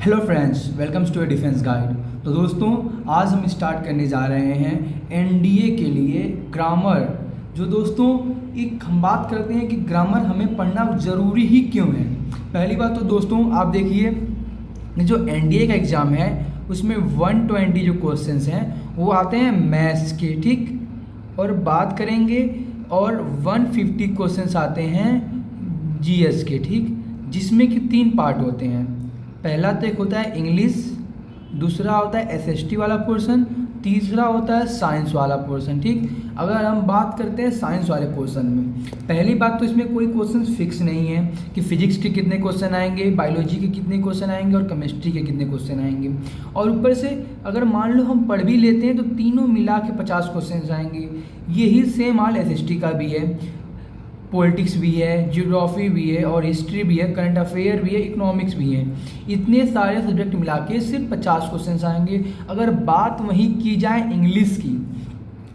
Hello friends, welcomes to a defence guide. तो दोस्तों, आज हम स्टार्ट करने जा रहे हैं एनडीए के लिए ग्रामर। जो दोस्तों, एक हम बात करते हैं कि ग्रामर हमें पढ़ना ज़रूरी ही क्यों है। पहली बात तो दोस्तों आप देखिए, जो एनडीए का एग्ज़ाम है उसमें 120 जो क्वेश्चंस हैं वो आते हैं मैथ्स के, ठीक। और बात करेंगे और 150 क्वेश्चंस आते हैं जीएस के, ठीक। जिसमें कि 3 पार्ट होते हैं। पहला तो एक होता है इंग्लिश, दूसरा होता है एसएसटी वाला पोर्शन, तीसरा होता है साइंस वाला पोर्शन, ठीक। अगर हम बात करते हैं साइंस वाले पोर्शन में, पहली बात तो इसमें कोई क्वेश्चन फिक्स नहीं है कि फिजिक्स के कितने क्वेश्चन आएंगे, बायोलॉजी के कितने क्वेश्चन आएंगे और केमिस्ट्री के कितने क्वेश्चन आएंगे। और ऊपर से अगर मान लो हम पढ़ भी लेते हैं तो तीनों मिला के 50 क्वेश्चन आएंगे। यही सेम हाल एसएसटी का भी है। पॉलिटिक्स भी है, ज्योग्राफी भी है और हिस्ट्री भी है, करंट अफेयर भी है, इकोनॉमिक्स भी है। इतने सारे सब्जेक्ट मिला के सिर्फ 50 क्वेश्चन आएंगे। अगर बात वहीं की जाए इंग्लिश की,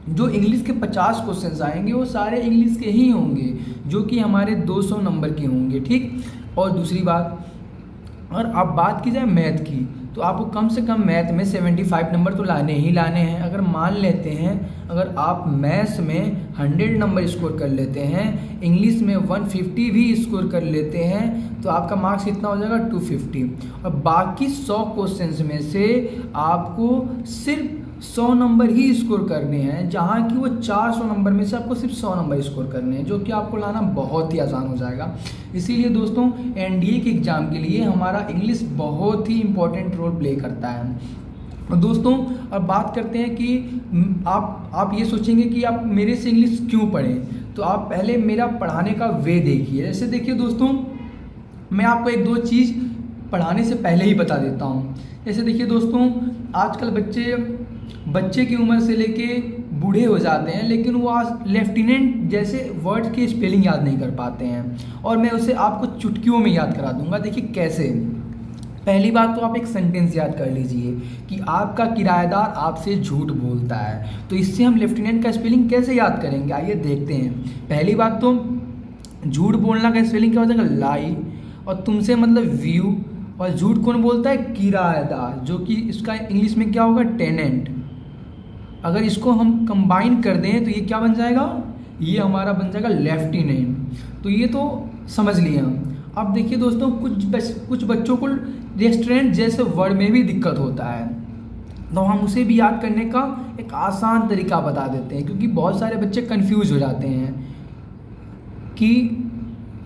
जो इंग्लिश के 50 क्वेश्चन आएंगे वो सारे इंग्लिश के ही होंगे, जो कि हमारे 200 नंबर के होंगे, ठीक। और दूसरी बात, और अब बात की जाए मैथ की, तो आपको कम से कम मैथ में 75 नंबर तो लाने ही लाने हैं। अगर मान लेते हैं, अगर आप मैथ्स में 100 नंबर स्कोर कर लेते हैं, इंग्लिश में 150 भी स्कोर कर लेते हैं, तो आपका मार्क्स कितना हो जाएगा 250। और बाकी 100 क्वेश्चंस में से आपको सिर्फ 100 नंबर ही स्कोर करने हैं, जहाँ कि वो 400 नंबर में से आपको सिर्फ 100 नंबर स्कोर करने हैं, जो कि आपको लाना बहुत ही आसान हो जाएगा। इसीलिए दोस्तों, एनडीए के एग्ज़ाम के लिए हमारा इंग्लिश बहुत ही इंपॉर्टेंट रोल प्ले करता है। और दोस्तों, अब बात करते हैं कि आप ये सोचेंगे कि आप मेरे से इंग्लिश क्यों पढ़ें, तो आप पहले मेरा पढ़ाने का वे देखिए। जैसे देखिए दोस्तों, मैं आपको 1-2 चीज़ पढ़ाने से पहले ही बता देता हूँ। जैसे देखिए दोस्तों, आजकल बच्चे की उम्र से लेके बूढ़े हो जाते हैं, लेकिन वो आज लेफ्टिनेंट जैसे वर्ड की स्पेलिंग याद नहीं कर पाते हैं। और मैं उसे आपको चुटकियों में याद करा दूंगा। देखिए कैसे। पहली बात तो आप एक सेंटेंस याद कर लीजिए कि आपका किराएदार आपसे झूठ बोलता है। तो इससे हम लेफ्टिनेंट का स्पेलिंग कैसे याद करेंगे, आइए देखते हैं। पहली बात तो, झूठ बोलना का स्पेलिंग क्या हो जाएगा, लाई। और तुमसे मतलब व्यू। और झूठ कौन बोलता है, किराएदार, जो कि इसका इंग्लिश में क्या होगा, टेनेंट। अगर इसको हम कंबाइन कर दें तो ये क्या बन जाएगा, ये हमारा बन जाएगा लेफ्टिनेंट। तो ये तो समझ लिया हम। अब देखिए दोस्तों, कुछ बच्चों को रेस्टोरेंट जैसे वर्ड में भी दिक्कत होता है, तो हम उसे भी याद करने का एक आसान तरीका बता देते हैं, क्योंकि बहुत सारे बच्चे कंफ्यूज हो जाते हैं कि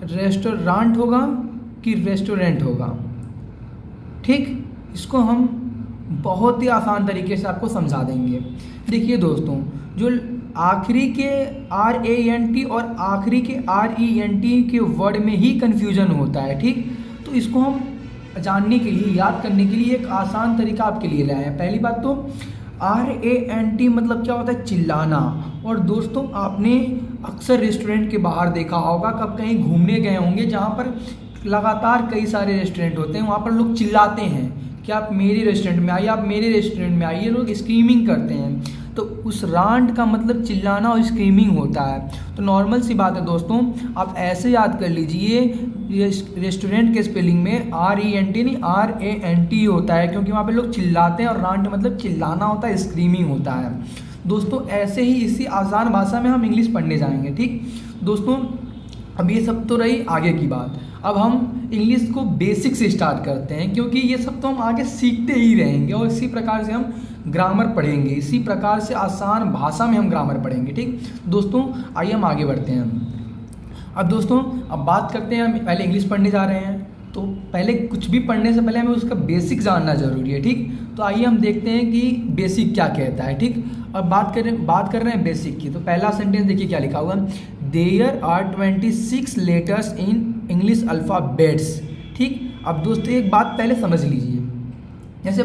रेस्टोरेंट होगा कि रेस्टोरेंट होगा, ठीक। इसको हम बहुत ही आसान तरीके से आपको समझा देंगे। देखिए दोस्तों, जो आखिरी के RANT और आखिरी के RENT के वर्ड में ही कन्फ्यूजन होता है, ठीक। तो इसको हम जानने के लिए, याद करने के लिए एक आसान तरीका आपके लिए लाए हैं। पहली बात तो, RANT मतलब क्या होता है, चिल्लाना। और दोस्तों, आपने अक्सर रेस्टोरेंट के बाहर देखा होगा, कब कहीं घूमने गए होंगे जहाँ पर लगातार कई सारे रेस्टोरेंट होते हैं, वहाँ पर लोग चिल्लाते हैं कि आप मेरे रेस्टोरेंट में आइए, आप मेरे रेस्टोरेंट में आइए, लोग स्क्रीमिंग करते हैं। तो उस रांट का मतलब चिल्लाना और स्क्रीमिंग होता है। तो नॉर्मल सी बात है दोस्तों, आप ऐसे याद कर लीजिए, रेस्टोरेंट के स्पेलिंग में RENT नहीं RANT होता है, क्योंकि वहाँ पे लोग चिल्लाते हैं और रांट मतलब चिल्लाना होता है, स्क्रीमिंग होता है। दोस्तों, ऐसे ही इसी आसान भाषा में हम इंग्लिश पढ़ने जाएंगे, ठीक दोस्तों। अब ये सब तो रही आगे की बात। अब हम इंग्लिश को बेसिक से स्टार्ट करते हैं, क्योंकि ये सब तो हम आगे सीखते ही रहेंगे और इसी प्रकार से हम ग्रामर पढ़ेंगे, इसी प्रकार से आसान भाषा में हम ग्रामर पढ़ेंगे, ठीक दोस्तों। आइए हम आगे बढ़ते हैं। अब दोस्तों, अब बात करते हैं, हम पहले इंग्लिश पढ़ने जा रहे हैं, तो पहले कुछ भी पढ़ने से पहले हमें उसका बेसिक जानना ज़रूरी है, ठीक। तो आइए हम देखते हैं कि बेसिक क्या कहता है, ठीक। और बात कर रहे हैं बेसिक की, तो पहला सेंटेंस देखिए क्या लिखा हुआ है, there are 26 letters in English alphabets, ठीक। अब दोस्तों, एक बात पहले समझ लीजिए, जैसे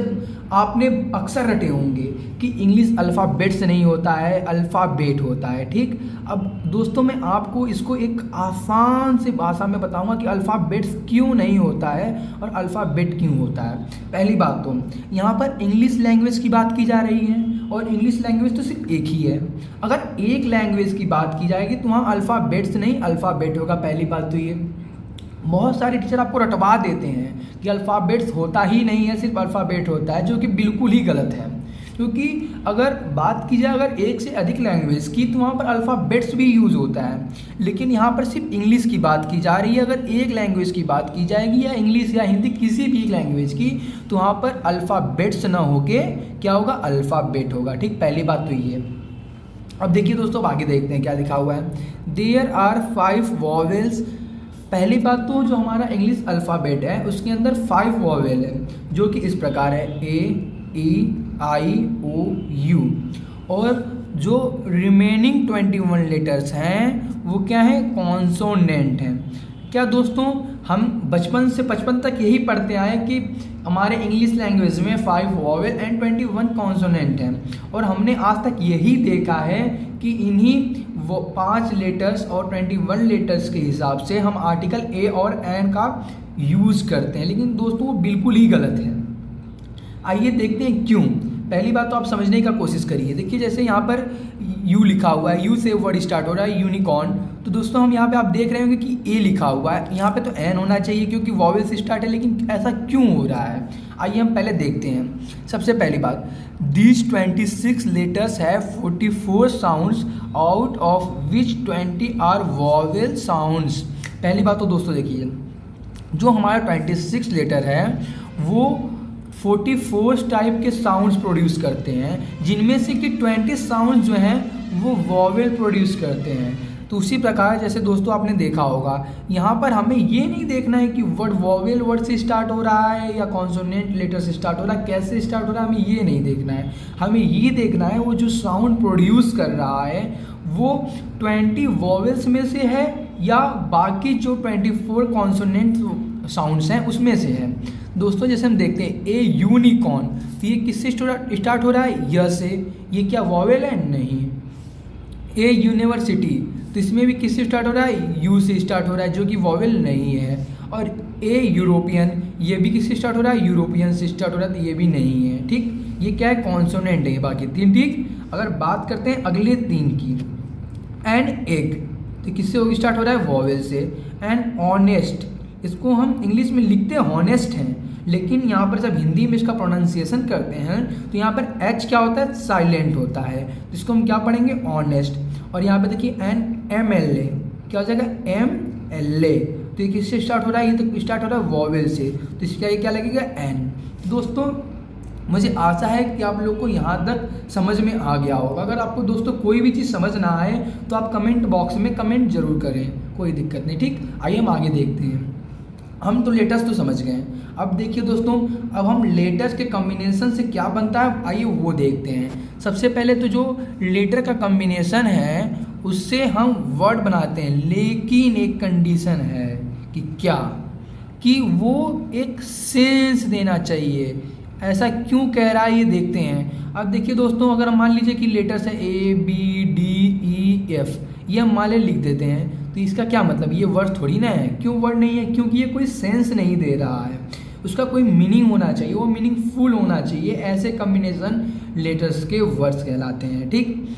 आपने अक्सर रटे होंगे कि इंग्लिश अल्फ़ाबेट से नहीं होता है, अल्फ़ाबेट होता है, ठीक। अब दोस्तों, मैं आपको इसको एक आसान सी भाषा में बताऊंगा कि अल्फ़ाबेट्स क्यों नहीं होता है और अल्फ़ाबेट क्यों होता है। पहली बात तो, यहाँ पर इंग्लिश लैंग्वेज की बात की जा रही है, और इंग्लिश लैंग्वेज तो सिर्फ एक ही है। अगर एक लैंग्वेज की बात की जाएगी तो वहाँ अल्फ़ाबेट्स नहीं, अल्फ़ाबेट होगा। पहली बात तो ये। बहुत सारे टीचर आपको रटवा देते हैं कि अल्फ़ाबेट्स होता ही नहीं है, सिर्फ अल्फ़ाबेट होता है, जो कि बिल्कुल ही गलत है। क्योंकि अगर बात की जाए अगर एक से अधिक लैंग्वेज की तो वहाँ पर अल्फ़ाबेट्स भी यूज़ होता है, लेकिन यहाँ पर सिर्फ इंग्लिश की बात की जा रही है। अगर एक लैंग्वेज की बात की जाएगी या इंग्लिश या हिंदी किसी भी लैंग्वेज की, तो वहाँ पर अल्फ़ाबेट्स ना होके क्या होगा, अल्फ़ाबेट होगा। ठीक, पहली बात तो ये। अब देखिए दोस्तों, अब आगे देखते हैं क्या लिखा हुआ है। There are 5 vowels. पहली बात तो जो हमारा इंग्लिश अल्फ़ाबेट है उसके अंदर 5 वॉवेल है, जो कि इस प्रकार है ए, ई, आई, ओ, यू। और जो रिमेनिंग 21 लेटर्स हैं वो क्या है, कॉन्सोनेंट हैं। क्या दोस्तों, हम बचपन से 55 तक यही पढ़ते आए कि हमारे इंग्लिश लैंग्वेज में 5 वॉवेल एंड 21 कॉन्सोनेंट हैं, और हमने आज तक यही देखा है कि इन्हीं वो 5 लेटर्स और 21 लेटर्स के हिसाब से हम आर्टिकल ए और एन का यूज़ करते हैं। लेकिन दोस्तों वो बिल्कुल ही गलत है। आइए देखते हैं क्यों। पहली बात तो आप समझने का कोशिश करिए। देखिए जैसे यहाँ पर यू लिखा हुआ है, यू से वर्ड स्टार्ट हो रहा है, यूनिकॉर्न। तो दोस्तों हम यहाँ पे आप देख रहे होंगे कि ए लिखा हुआ है, यहाँ पे तो एन होना चाहिए क्योंकि वॉवेल से स्टार्ट है, लेकिन ऐसा क्यों हो रहा है, आइए हम पहले देखते हैं। सबसे पहली बात, these 26 letters have 44 sounds out of which 20 are vowel sounds. पहली बात तो दोस्तों देखिए, जो हमारा 26 लेटर है वो 44 टाइप के साउंड्स प्रोड्यूस करते हैं, जिनमें से कि 20 साउंड्स जो हैं वो वॉवेल प्रोड्यूस करते हैं। तो उसी प्रकार जैसे दोस्तों आपने देखा होगा, यहाँ पर हमें ये नहीं देखना है कि वर्ड वॉवेल वर्ड से स्टार्ट हो रहा है या कॉन्सोनेंट लेटर से स्टार्ट हो रहा है, कैसे स्टार्ट हो रहा है, हमें ये नहीं देखना है। हमें ये देखना है वो जो साउंड प्रोड्यूस कर रहा है वो 20 वॉवेल्स में से है या बाकी जो 24 कॉन्सोनेंट साउंड्स हैं उसमें से है। दोस्तों जैसे हम देखते हैं ए यूनिकॉर्न, तो ये किससे स्टार्ट हो रहा है, य से। ये क्या वॉवेल है, नहीं। ए यूनिवर्सिटी, तो इसमें भी किससे स्टार्ट हो रहा है, यू से स्टार्ट हो रहा है, जो कि वॉवेल नहीं है। और ए यूरोपियन, ये भी किससे स्टार्ट हो रहा है, यूरोपियन से स्टार्ट हो रहा है, तो ये भी नहीं है। ठीक, ये क्या है, कॉन्सोनेंट है बाकी 3। ठीक, अगर बात करते हैं अगले 3 की, एंड एग, तो किससे स्टार्ट हो रहा है, वॉवेल से। एंड ऑनेस्ट, इसको हम इंग्लिश में लिखते हैं हॉनेस्ट हैं, लेकिन यहाँ पर जब हिंदी में इसका प्रोनाउंसिएशन करते हैं तो यहाँ पर एच क्या होता है, साइलेंट होता है, तो इसको हम क्या पढ़ेंगे, ऑनेस्ट। और यहाँ पे देखिए एन एम एल ए, क्या हो जाएगा, एम एल ए, तो ये किससे स्टार्ट हो रहा है, ये तो स्टार्ट हो रहा है वॉवेल से, तो इसका ये क्या लगेगा, एन। दोस्तों मुझे आशा है कि आप लोग को यहाँ तक समझ में आ गया होगा। अगर आपको दोस्तों कोई भी चीज़ समझ ना आए तो आप कमेंट बॉक्स में कमेंट जरूर करें, कोई दिक्कत नहीं। ठीक, आइए हम आगे देखते हैं। हम तो लेटर्स तो समझ गए, अब देखिए दोस्तों, अब हम लेटर्स के कॉम्बिनेशन से क्या बनता है आइए वो देखते हैं। सबसे पहले तो जो लेटर का कॉम्बिनेशन है उससे हम वर्ड बनाते हैं, लेकिन एक कंडीशन है कि क्या, कि वो एक सेंस देना चाहिए। ऐसा क्यों कह रहा है ये देखते हैं। अब देखिए दोस्तों, अगर हम मान लीजिए कि लेटर्स है A B D E F, ये हम मान लिख देते हैं, तो इसका क्या मतलब, ये वर्ड थोड़ी ना है। क्यों वर्ड नहीं है, क्योंकि ये कोई सेंस नहीं दे रहा है, उसका कोई मीनिंग होना चाहिए, वो मीनिंगफुल होना चाहिए। ऐसे कॉम्बिनेशन लेटर्स के वर्ड्स कहलाते हैं। ठीक,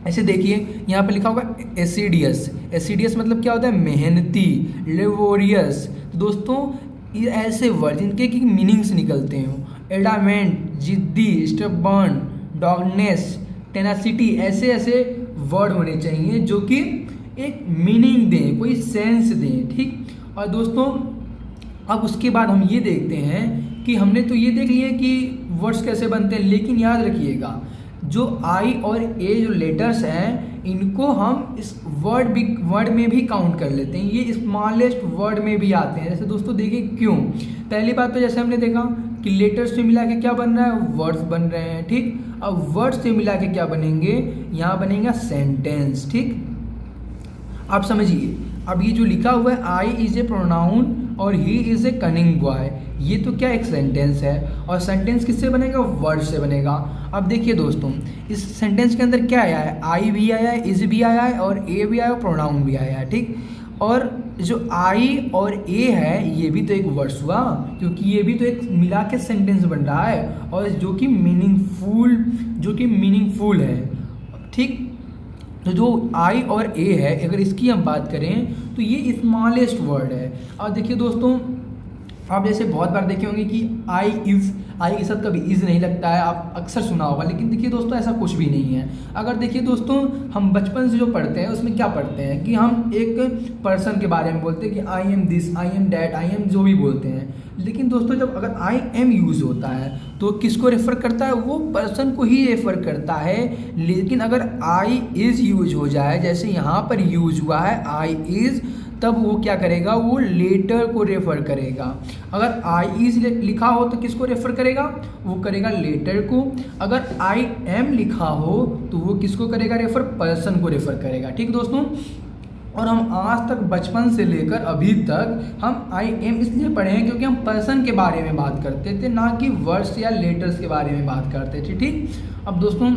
ऐसे देखिए यहाँ पे लिखा होगा एसिडियस, एसिडियस मतलब क्या होता है, मेहनती, लेबोरियस। दोस्तों ये ऐसे वर्ड जिनके की मीनिंग्स निकलते हो, एडामेंट, जिद्दी, स्टबर्न, डॉगनेस, टेनासिटी, ऐसे ऐसे वर्ड होने चाहिए जो कि एक मीनिंग दें, कोई सेंस दें। ठीक, और दोस्तों अब उसके बाद हम ये देखते हैं कि हमने तो ये देख लिया कि वर्ड्स कैसे बनते हैं, लेकिन याद रखिएगा जो आई और ए जो लेटर्स हैं इनको हम इस वर्ड में भी काउंट कर लेते हैं, ये स्मॉलेस्ट वर्ड में भी आते हैं। जैसे दोस्तों देखिए क्यों, पहली बात तो जैसे हमने देखा कि लेटर्स से मिला के क्या बन रहा है, वर्ड्स बन रहे हैं। ठीक, अब वर्ड्स से मिला के क्या बनेंगे, यहाँ बनेगा सेंटेंस। ठीक, आप समझिए, अब ये जो लिखा हुआ है आई इज ए प्रोनाउन और he is a cunning boy, ये तो क्या एक सेंटेंस है, और सेंटेंस किससे बनेगा, वर्ड से बनेगा। अब देखिए दोस्तों, इस सेंटेंस के अंदर क्या आया है, आई भी आया है, इज भी आया है, और ए भी आया है, प्रोनाउन भी आया है। ठीक, और जो आई और ए है ये भी तो एक वर्ड्स हुआ, क्योंकि ये भी तो एक मिला के सेंटेंस बन रहा है, और जो कि मीनिंगफुल है। ठीक, तो जो आई और ए है अगर इसकी हम बात करें तो तो ये स्मॉलेस्ट वर्ड है। और देखिए दोस्तों, आप जैसे बहुत बार देखे होंगे कि आई के साथ कभी इज़ नहीं लगता है, आप अक्सर सुना होगा, लेकिन देखिए दोस्तों ऐसा कुछ भी नहीं है। अगर देखिए दोस्तों, हम बचपन से जो पढ़ते हैं उसमें क्या पढ़ते हैं कि हम एक पर्सन के बारे में बोलते हैं कि I am this, I am that, I am जो भी बोलते हैं। लेकिन दोस्तों जब अगर आई एम यूज़ होता है तो किसको रेफ़र करता है? वो पर्सन को ही रेफ़र करता है। लेकिन अगर आई इज़ यूज हो जाए, जैसे यहाँ पर यूज हुआ है आई इज़, तब वो क्या करेगा? वो लेटर को रेफ़र करेगा। अगर आई इज़ लिखा हो तो किसको रेफ़र करेगा? वो करेगा लेटर को। अगर आई एम लिखा हो तो वो किसको करेगा रेफ़र? पर्सन को रेफ़र करेगा। ठीक दोस्तों, और हम आज तक बचपन से लेकर अभी तक हम आई एम इसलिए पढ़े हैं क्योंकि हम पर्सन के बारे में बात करते थे, ना कि वर्ड्स या लेटर्स के बारे में बात करते थे। ठीक, अब दोस्तों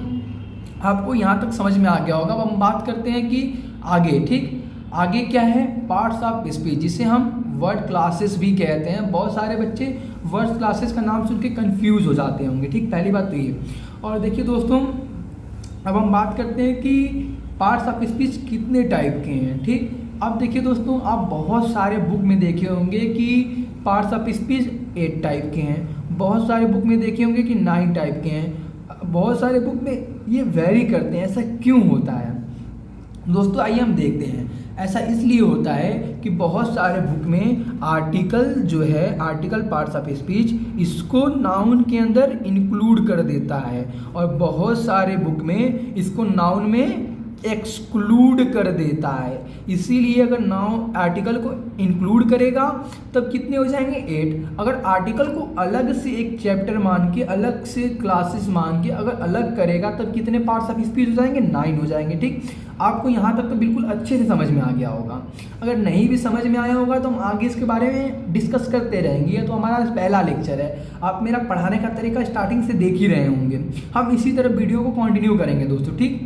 आपको यहाँ तक समझ में आ गया होगा। अब हम बात करते हैं कि आगे। ठीक, आगे क्या है? पार्ट्स ऑफ स्पीच, जिसे हम वर्ड क्लासेस भी कहते हैं। बहुत सारे बच्चे वर्ड क्लासेस का नाम सुन के कन्फ्यूज़ हो जाते होंगे। ठीक, पहली बात तो ये। और देखिए दोस्तों, अब हम बात करते हैं कि पार्ट्स ऑफ स्पीच कितने टाइप के हैं। ठीक, अब देखिए दोस्तों, आप बहुत सारे बुक में देखे होंगे कि पार्ट्स ऑफ स्पीच 8 टाइप के हैं। बहुत सारे बुक में देखे होंगे कि 9 टाइप के हैं। बहुत सारे बुक में ये वेरी करते हैं। ऐसा क्यों होता है दोस्तों? आइए हम देखते हैं। ऐसा इसलिए होता है कि बहुत सारे बुक में आर्टिकल जो है, आर्टिकल पार्ट्स ऑफ स्पीच, इसको नाउन के अंदर इंक्लूड कर देता है, और बहुत सारे बुक में इसको नाउन में एक्सक्लूड कर देता है। इसीलिए अगर नाउन आर्टिकल को इंक्लूड करेगा तब कितने हो जाएंगे? 8। अगर आर्टिकल को अलग से एक चैप्टर मान के, अलग से क्लासेस मान के अगर अलग करेगा तब कितने पार्ट्स ऑफ स्पीच हो जाएंगे? 9 हो जाएंगे। ठीक, आपको यहाँ तक तो बिल्कुल अच्छे से समझ में आ गया होगा। अगर नहीं भी समझ में आया होगा तो हम आगे इसके बारे में डिस्कस करते रहेंगे। तो हमारा पहला लेक्चर है, आप मेरा पढ़ाने का तरीका स्टार्टिंग से देख ही रहे होंगे। हम इसी तरह वीडियो को कंटिन्यू करेंगे दोस्तों। ठीक,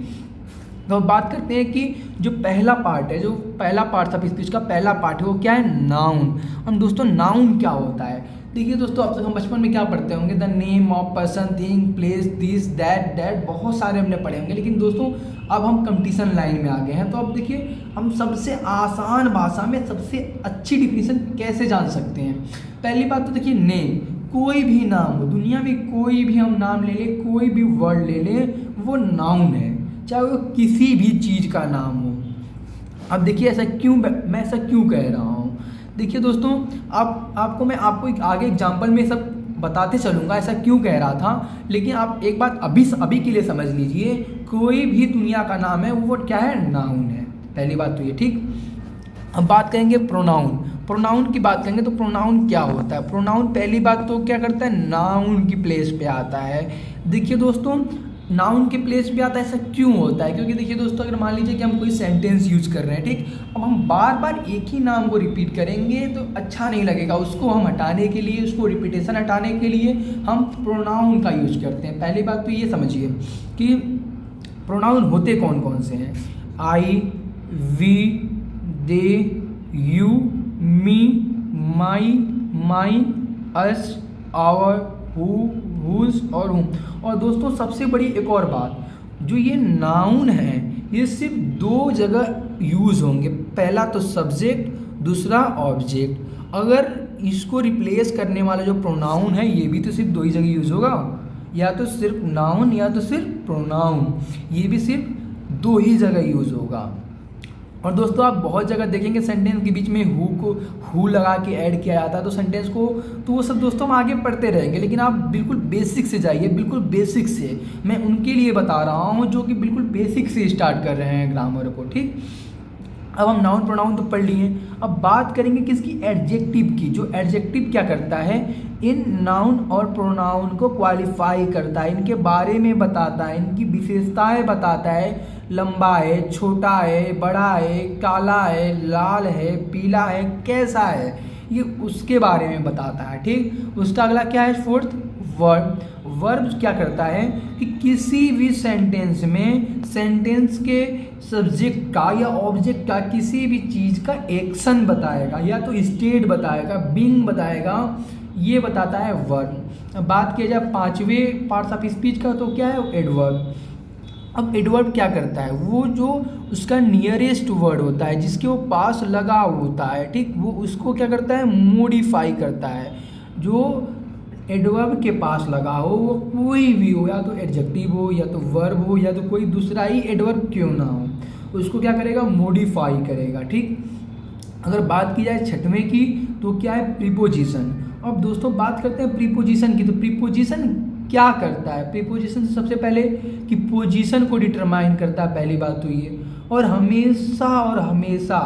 तो बात करते हैं कि जो पहला पार्ट है, जो पहला पार्ट ऑफ स्पीच का पहला पार्ट है, वो क्या है? नाउन। हम दोस्तों नाउन क्या होता है? देखिए दोस्तों, अब तक हम बचपन में क्या पढ़ते होंगे? The name of person, thing, place, this, that, बहुत सारे हमने पढ़े होंगे। लेकिन दोस्तों अब हम कंपटीशन लाइन में आ गए हैं। तो अब देखिए, हम सबसे आसान भाषा में सबसे अच्छी डिफिनीशन कैसे जान सकते हैं? पहली बात तो देखिए, नेम। कोई भी नाम हो, दुनिया में कोई भी हम नाम ले लें, कोई भी वर्ड ले लें, वो नाउन है, चाहे वो किसी भी चीज़ का नाम हो। अब देखिए ऐसा क्यों, मैं ऐसा क्यों कह रहा हूँ? देखिए दोस्तों, मैं आपको एक आगे एग्जांपल में सब बताते चलूँगा ऐसा क्यों कह रहा था। लेकिन आप एक बात अभी के लिए समझ लीजिए, कोई भी दुनिया का नाम है वो क्या है? नाउन है। पहली बात तो ये। ठीक, अब बात करेंगे प्रोनाउन। प्रोनाउन की बात करेंगे तो प्रोनाउन क्या होता है? प्रोनाउन पहली बात तो क्या करता है? नाउन की प्लेस पे आता है। देखिए दोस्तों, नाउन के प्लेस पे आता है। ऐसा क्यों होता है? क्योंकि देखिए दोस्तों, अगर मान लीजिए कि हम कोई सेंटेंस यूज कर रहे हैं, ठीक, अब हम बार बार एक ही नाम को रिपीट करेंगे तो अच्छा नहीं लगेगा। उसको हम हटाने के लिए, उसको रिपीटेशन हटाने के लिए हम प्रोनाउन का यूज करते हैं। पहली बात तो ये समझिए कि प्रोनाउन होते कौन कौन से हैं? I, we, they, you, me, my, mine, us, our, who, whose और हुम। और दोस्तों सबसे बड़ी एक और बात, जो ये नाउन है ये सिर्फ 2 जगह यूज़ होंगे। पहला तो सब्जेक्ट, दूसरा ऑब्जेक्ट। अगर इसको रिप्लेस करने वाला जो प्रोनाउन है ये भी तो सिर्फ 2 ही जगह यूज़ होगा, या तो सिर्फ नाउन या तो सिर्फ प्रोनाउन। ये भी सिर्फ 2 ही जगह यूज़ होगा। और दोस्तों आप बहुत जगह देखेंगे सेंटेंस के बीच में हु लगा के ऐड किया जाता है तो सेंटेंस को, तो वो सब दोस्तों हम आगे पढ़ते रहेंगे। लेकिन आप बिल्कुल बेसिक से जाइए, बिल्कुल बेसिक से। मैं उनके लिए बता रहा हूँ जो कि बिल्कुल बेसिक से स्टार्ट कर रहे हैं ग्रामर को। ठीक, अब हम नाउन प्रोनाउन तो पढ़ लिए। अब बात करेंगे किसकी? एडजेक्टिव की। जो एडजेक्टिव क्या करता है? इन नाउन और प्रोनाउन को क्वालिफाई करता है, इनके बारे में बताता है, इनकी विशेषताएं बताता है। लंबा है, छोटा है, बड़ा है, काला है, लाल है, पीला है, कैसा है, ये उसके बारे में बताता है। ठीक, उसका अगला क्या है? 4th verb. वर्ब क्या करता है कि किसी भी सेंटेंस में सेंटेंस के सब्जेक्ट का या ऑब्जेक्ट का किसी भी चीज़ का एक्शन बताएगा, या तो स्टेट बताएगा, बीइंग बताएगा, ये बताता है वर्ब। बात किया जाए 5वें पार्ट्स ऑफ स्पीच का तो क्या है? एडवर्ब। अब एडवर्ब क्या करता है, वो जो उसका नियरेस्ट वर्ड होता है जिसके वो पास लगा होता है, ठीक, वो उसको क्या करता है, मॉडिफाई करता है। जो एडवर्ब के पास लगा हो वो कोई भी हो, या तो एडजेक्टिव हो या तो वर्ब हो या तो कोई दूसरा ही एडवर्ब क्यों ना हो, उसको क्या करेगा, मॉडिफाई करेगा, ठीक। अगर बात की जाए छठवें की तो क्या है, प्रीपोजिशन। अब दोस्तों बात करते हैं प्रीपोजिशन की। तो प्रीपोजिशन क्या करता है, प्रीपोजिशन सबसे पहले कि पोजीशन को डिटरमाइन करता है, पहली बात तो ये, और हमेशा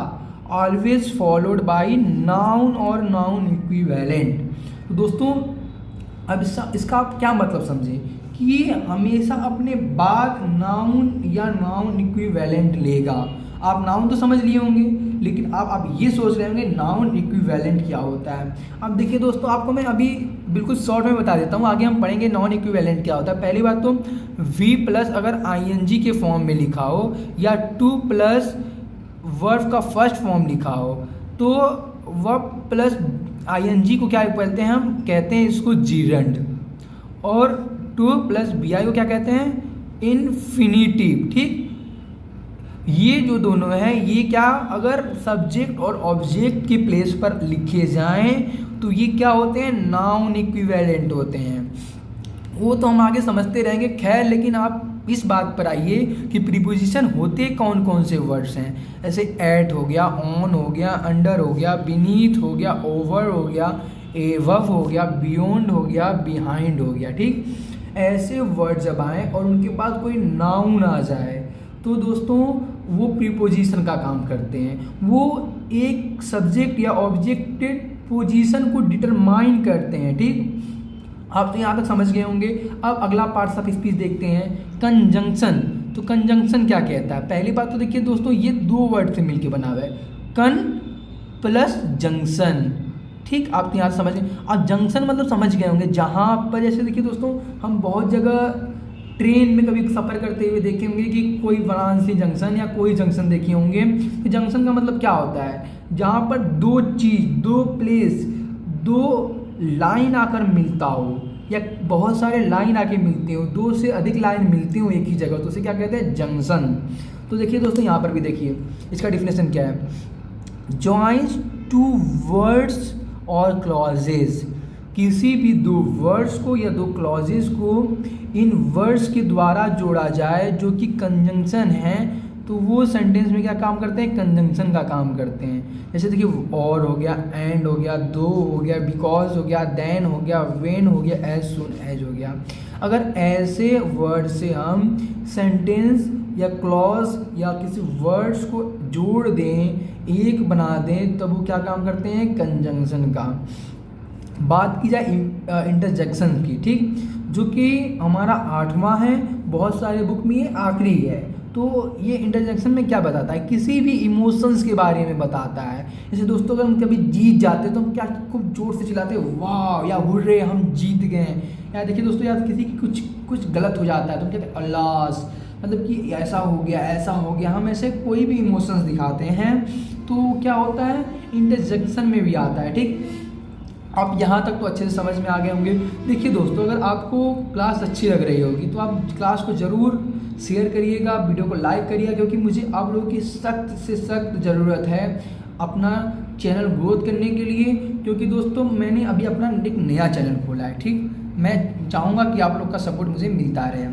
ऑलवेज फॉलोड बाय नाउन और नाउन इक्विवेलेंट। तो दोस्तों अब इसका आप क्या मतलब समझे कि ये हमेशा अपने बाद नाउन या नाउन इक्विवेलेंट लेगा। आप नाउन तो समझ लिए होंगे, लेकिन आप ये सोच रहे होंगे नाउन इक्विवेलेंट क्या होता है। अब देखिए दोस्तों, आपको मैं अभी बिल्कुल शॉर्ट में बता देता हूँ, आगे हम पढ़ेंगे नाउन इक्विवेलेंट क्या होता है। पहली बात तो वी प्लस अगर आईएनजी के फॉर्म में लिखा हो या टू प्लस वर्ब का फर्स्ट फॉर्म लिखा हो, तो वर्ब प्लस आईएनजी को क्या बोलते हैं, हम कहते हैं इसको जीरंड, और टू प्लस बीआई को क्या कहते हैं, इन्फिनिटिव, ठीक। ये जो दोनों हैं ये क्या, अगर सब्जेक्ट और ऑब्जेक्ट की प्लेस पर लिखे जाएं तो ये क्या होते हैं, नाउन इक्विवेलेंट होते हैं। वो तो हम आगे समझते रहेंगे, खैर, लेकिन आप इस बात पर आइए कि प्रीपोजिशन होते कौन कौन से वर्ड्स हैं। ऐसे एट हो गया, ऑन हो गया, अंडर हो गया, बीनीथ हो गया, ओवर हो गया, एवव हो गया, बियॉन्ड हो गया, बिहाइंड हो गया, ठीक। ऐसे वर्ड जब आएँ और उनके बाद कोई नाउन आ जाए तो दोस्तों वो प्रीपोजिशन का काम करते हैं। वो एक सब्जेक्ट या ऑब्जेक्टेड पोजीशन को डिटरमाइन करते हैं, ठीक। आप तो यहाँ तक समझ गए होंगे। अब अगला पार्ट ऑफ स्पीच देखते हैं, कंजंक्शन। तो कंजंक्शन क्या कहता है, पहली बात तो देखिए दोस्तों, ये दो वर्ड से मिलके बना हुआ है, कन प्लस जंक्शन, ठीक। आप यहाँ समझ गए। अब जंक्शन मतलब समझ गए होंगे, जहाँ पर जैसे देखिए दोस्तों, हम बहुत जगह ट्रेन में कभी सफ़र करते हुए देखे होंगे कि कोई वाराणसी जंक्शन या कोई जंक्शन देखे होंगे। तो जंक्शन का मतलब क्या होता है, जहाँ पर दो चीज़, दो प्लेस, दो लाइन आकर मिलता हो, या बहुत सारे लाइन आके मिलते हो, दो से अधिक लाइन मिलती हो एक ही जगह, तो उसे क्या कहते हैं, जंक्शन। तो देखिए दोस्तों यहाँ पर भी देखिए इसका डिफिनेशन क्या है, जॉइंस टू वर्ड्स और क्लॉजेज, किसी भी दो वर्ड्स को या दो क्लॉजेज को इन वर्ड्स के द्वारा जोड़ा जाए जो कि कंजंक्शन है, तो वो सेंटेंस में क्या काम करते हैं, कंजंक्शन का काम करते हैं। जैसे देखिए और हो गया, एंड हो गया, दो हो गया, बिकॉज हो गया, देन हो गया, व्हेन हो गया, एज सून एज हो गया। अगर ऐसे वर्ड से हम सेंटेंस या क्लॉज या किसी वर्ड्स को जोड़ दें, एक बना दें, तब वो क्या काम करते हैं, कंजंक्शन का। बात की जाए इंटरजेक्शन की, ठीक, जो कि हमारा 8वां है, बहुत सारे बुक में ये आखिरी है। तो ये इंटरजेक्शन में क्या बताता है, किसी भी इमोशंस के बारे में बताता है। जैसे दोस्तों अगर हम कभी जीत जाते हैं तो हम क्या खूब जोर से चिल्लाते हैं, वाह, या हुर्रे हम जीत गए हैं। या देखिए दोस्तों, या किसी की कुछ गलत हो जाता है तो हम कहते हैं अल्लाह, मतलब कि ऐसा हो गया, ऐसा हो गया। हम ऐसे कोई भी इमोशंस दिखाते हैं तो क्या होता है, इंटरजेक्शन में भी आता है, ठीक। आप यहाँ तक तो अच्छे से समझ में आ गए होंगे। देखिए दोस्तों, अगर आपको क्लास अच्छी लग रही होगी तो आप क्लास को ज़रूर शेयर करिएगा, वीडियो को लाइक करिएगा, क्योंकि मुझे आप लोगों की सख्त से सख्त ज़रूरत है अपना चैनल ग्रोथ करने के लिए। क्योंकि दोस्तों मैंने अभी अपना एक नया चैनल खोला है, ठीक। मैं चाहूँगा कि आप लोग का सपोर्ट मुझे मिलता रहे।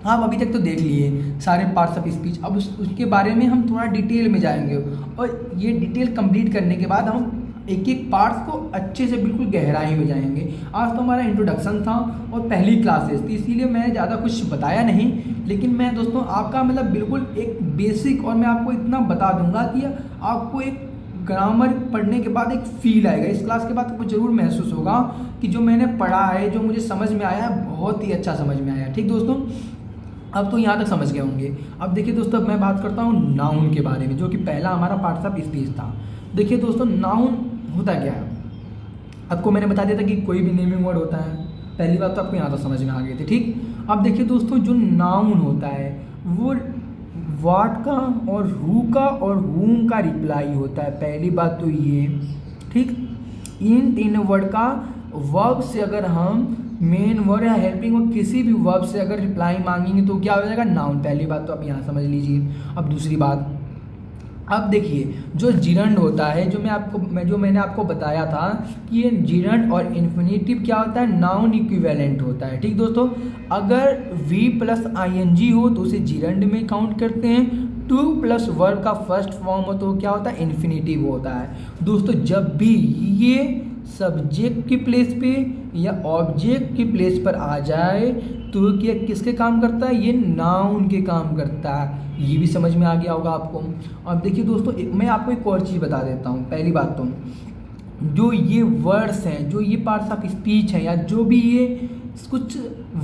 आप अभी तक तो देख लिए सारे पार्ट्स ऑफ स्पीच, अब उसके बारे में हम थोड़ा डिटेल में जाएंगे, और ये डिटेल कंप्लीट करने के बाद हम एक एक पार्ट्स को अच्छे से बिल्कुल गहराई में जाएंगे। आज तो हमारा इंट्रोडक्शन था और पहली क्लासेस थी, इसीलिए मैं ज़्यादा कुछ बताया नहीं, लेकिन मैं दोस्तों आपका मतलब बिल्कुल एक बेसिक, और मैं आपको इतना बता दूंगा कि आपको एक ग्रामर पढ़ने के बाद एक फील आएगा। इस क्लास के बाद आपको ज़रूर महसूस होगा कि जो मैंने पढ़ा है, जो मुझे समझ में आया है, बहुत ही अच्छा समझ में आया, ठीक दोस्तों। अब तो यहाँ तक समझ गए होंगे। अब देखिए दोस्तों, मैं बात करता हूँ नाउन के बारे में, जो कि पहला हमारा पार्ट ऑफ स्पीच था। देखिए दोस्तों, नाउन होता क्या है, आपको मैंने बता दिया था कि कोई भी नेमिंग वर्ड होता है। पहली बात तो आपको यहाँ तक समझ में आ गई थी, ठीक। अब देखिए दोस्तों, जो नाउन होता है वो व्हाट का और हु का और whom का रिप्लाई होता है। पहली बात तो ये, ठीक। इन तीन वर्ड का वर्ब से अगर हम मेन वर्ब या हेल्पिंग वर्ब किसी भी वर्ब से अगर रिप्लाई मांगेंगे तो क्या हो जाएगा, नाउन। पहली बात तो आप यहाँ समझ लीजिए। अब दूसरी बात, अब देखिए जो जिरंड होता है, जो मैंने आपको बताया था कि ये जिरंड और इन्फिनेटिव क्या होता है, नाउन इक्विवेलेंट होता है। ठीक दोस्तों, अगर वी प्लस ING हो तो उसे जिरंड में काउंट करते हैं। टू प्लस वर्ब का फर्स्ट फॉर्म हो तो क्या होता है, इन्फिनेटिव होता है। दोस्तों जब भी ये सब्जेक्ट की प्लेस पे या ऑब्जेक्ट की प्लेस पर आ जाए तो क्या किसके काम करता है, ये नाउन के काम करता है। ये भी समझ में आ गया होगा आपको। अब देखिए दोस्तों, मैं आपको एक और चीज़ बता देता हूँ। पहली बात तो जो ये वर्ड्स हैं, जो ये पार्ट्स ऑफ स्पीच हैं, या जो भी ये कुछ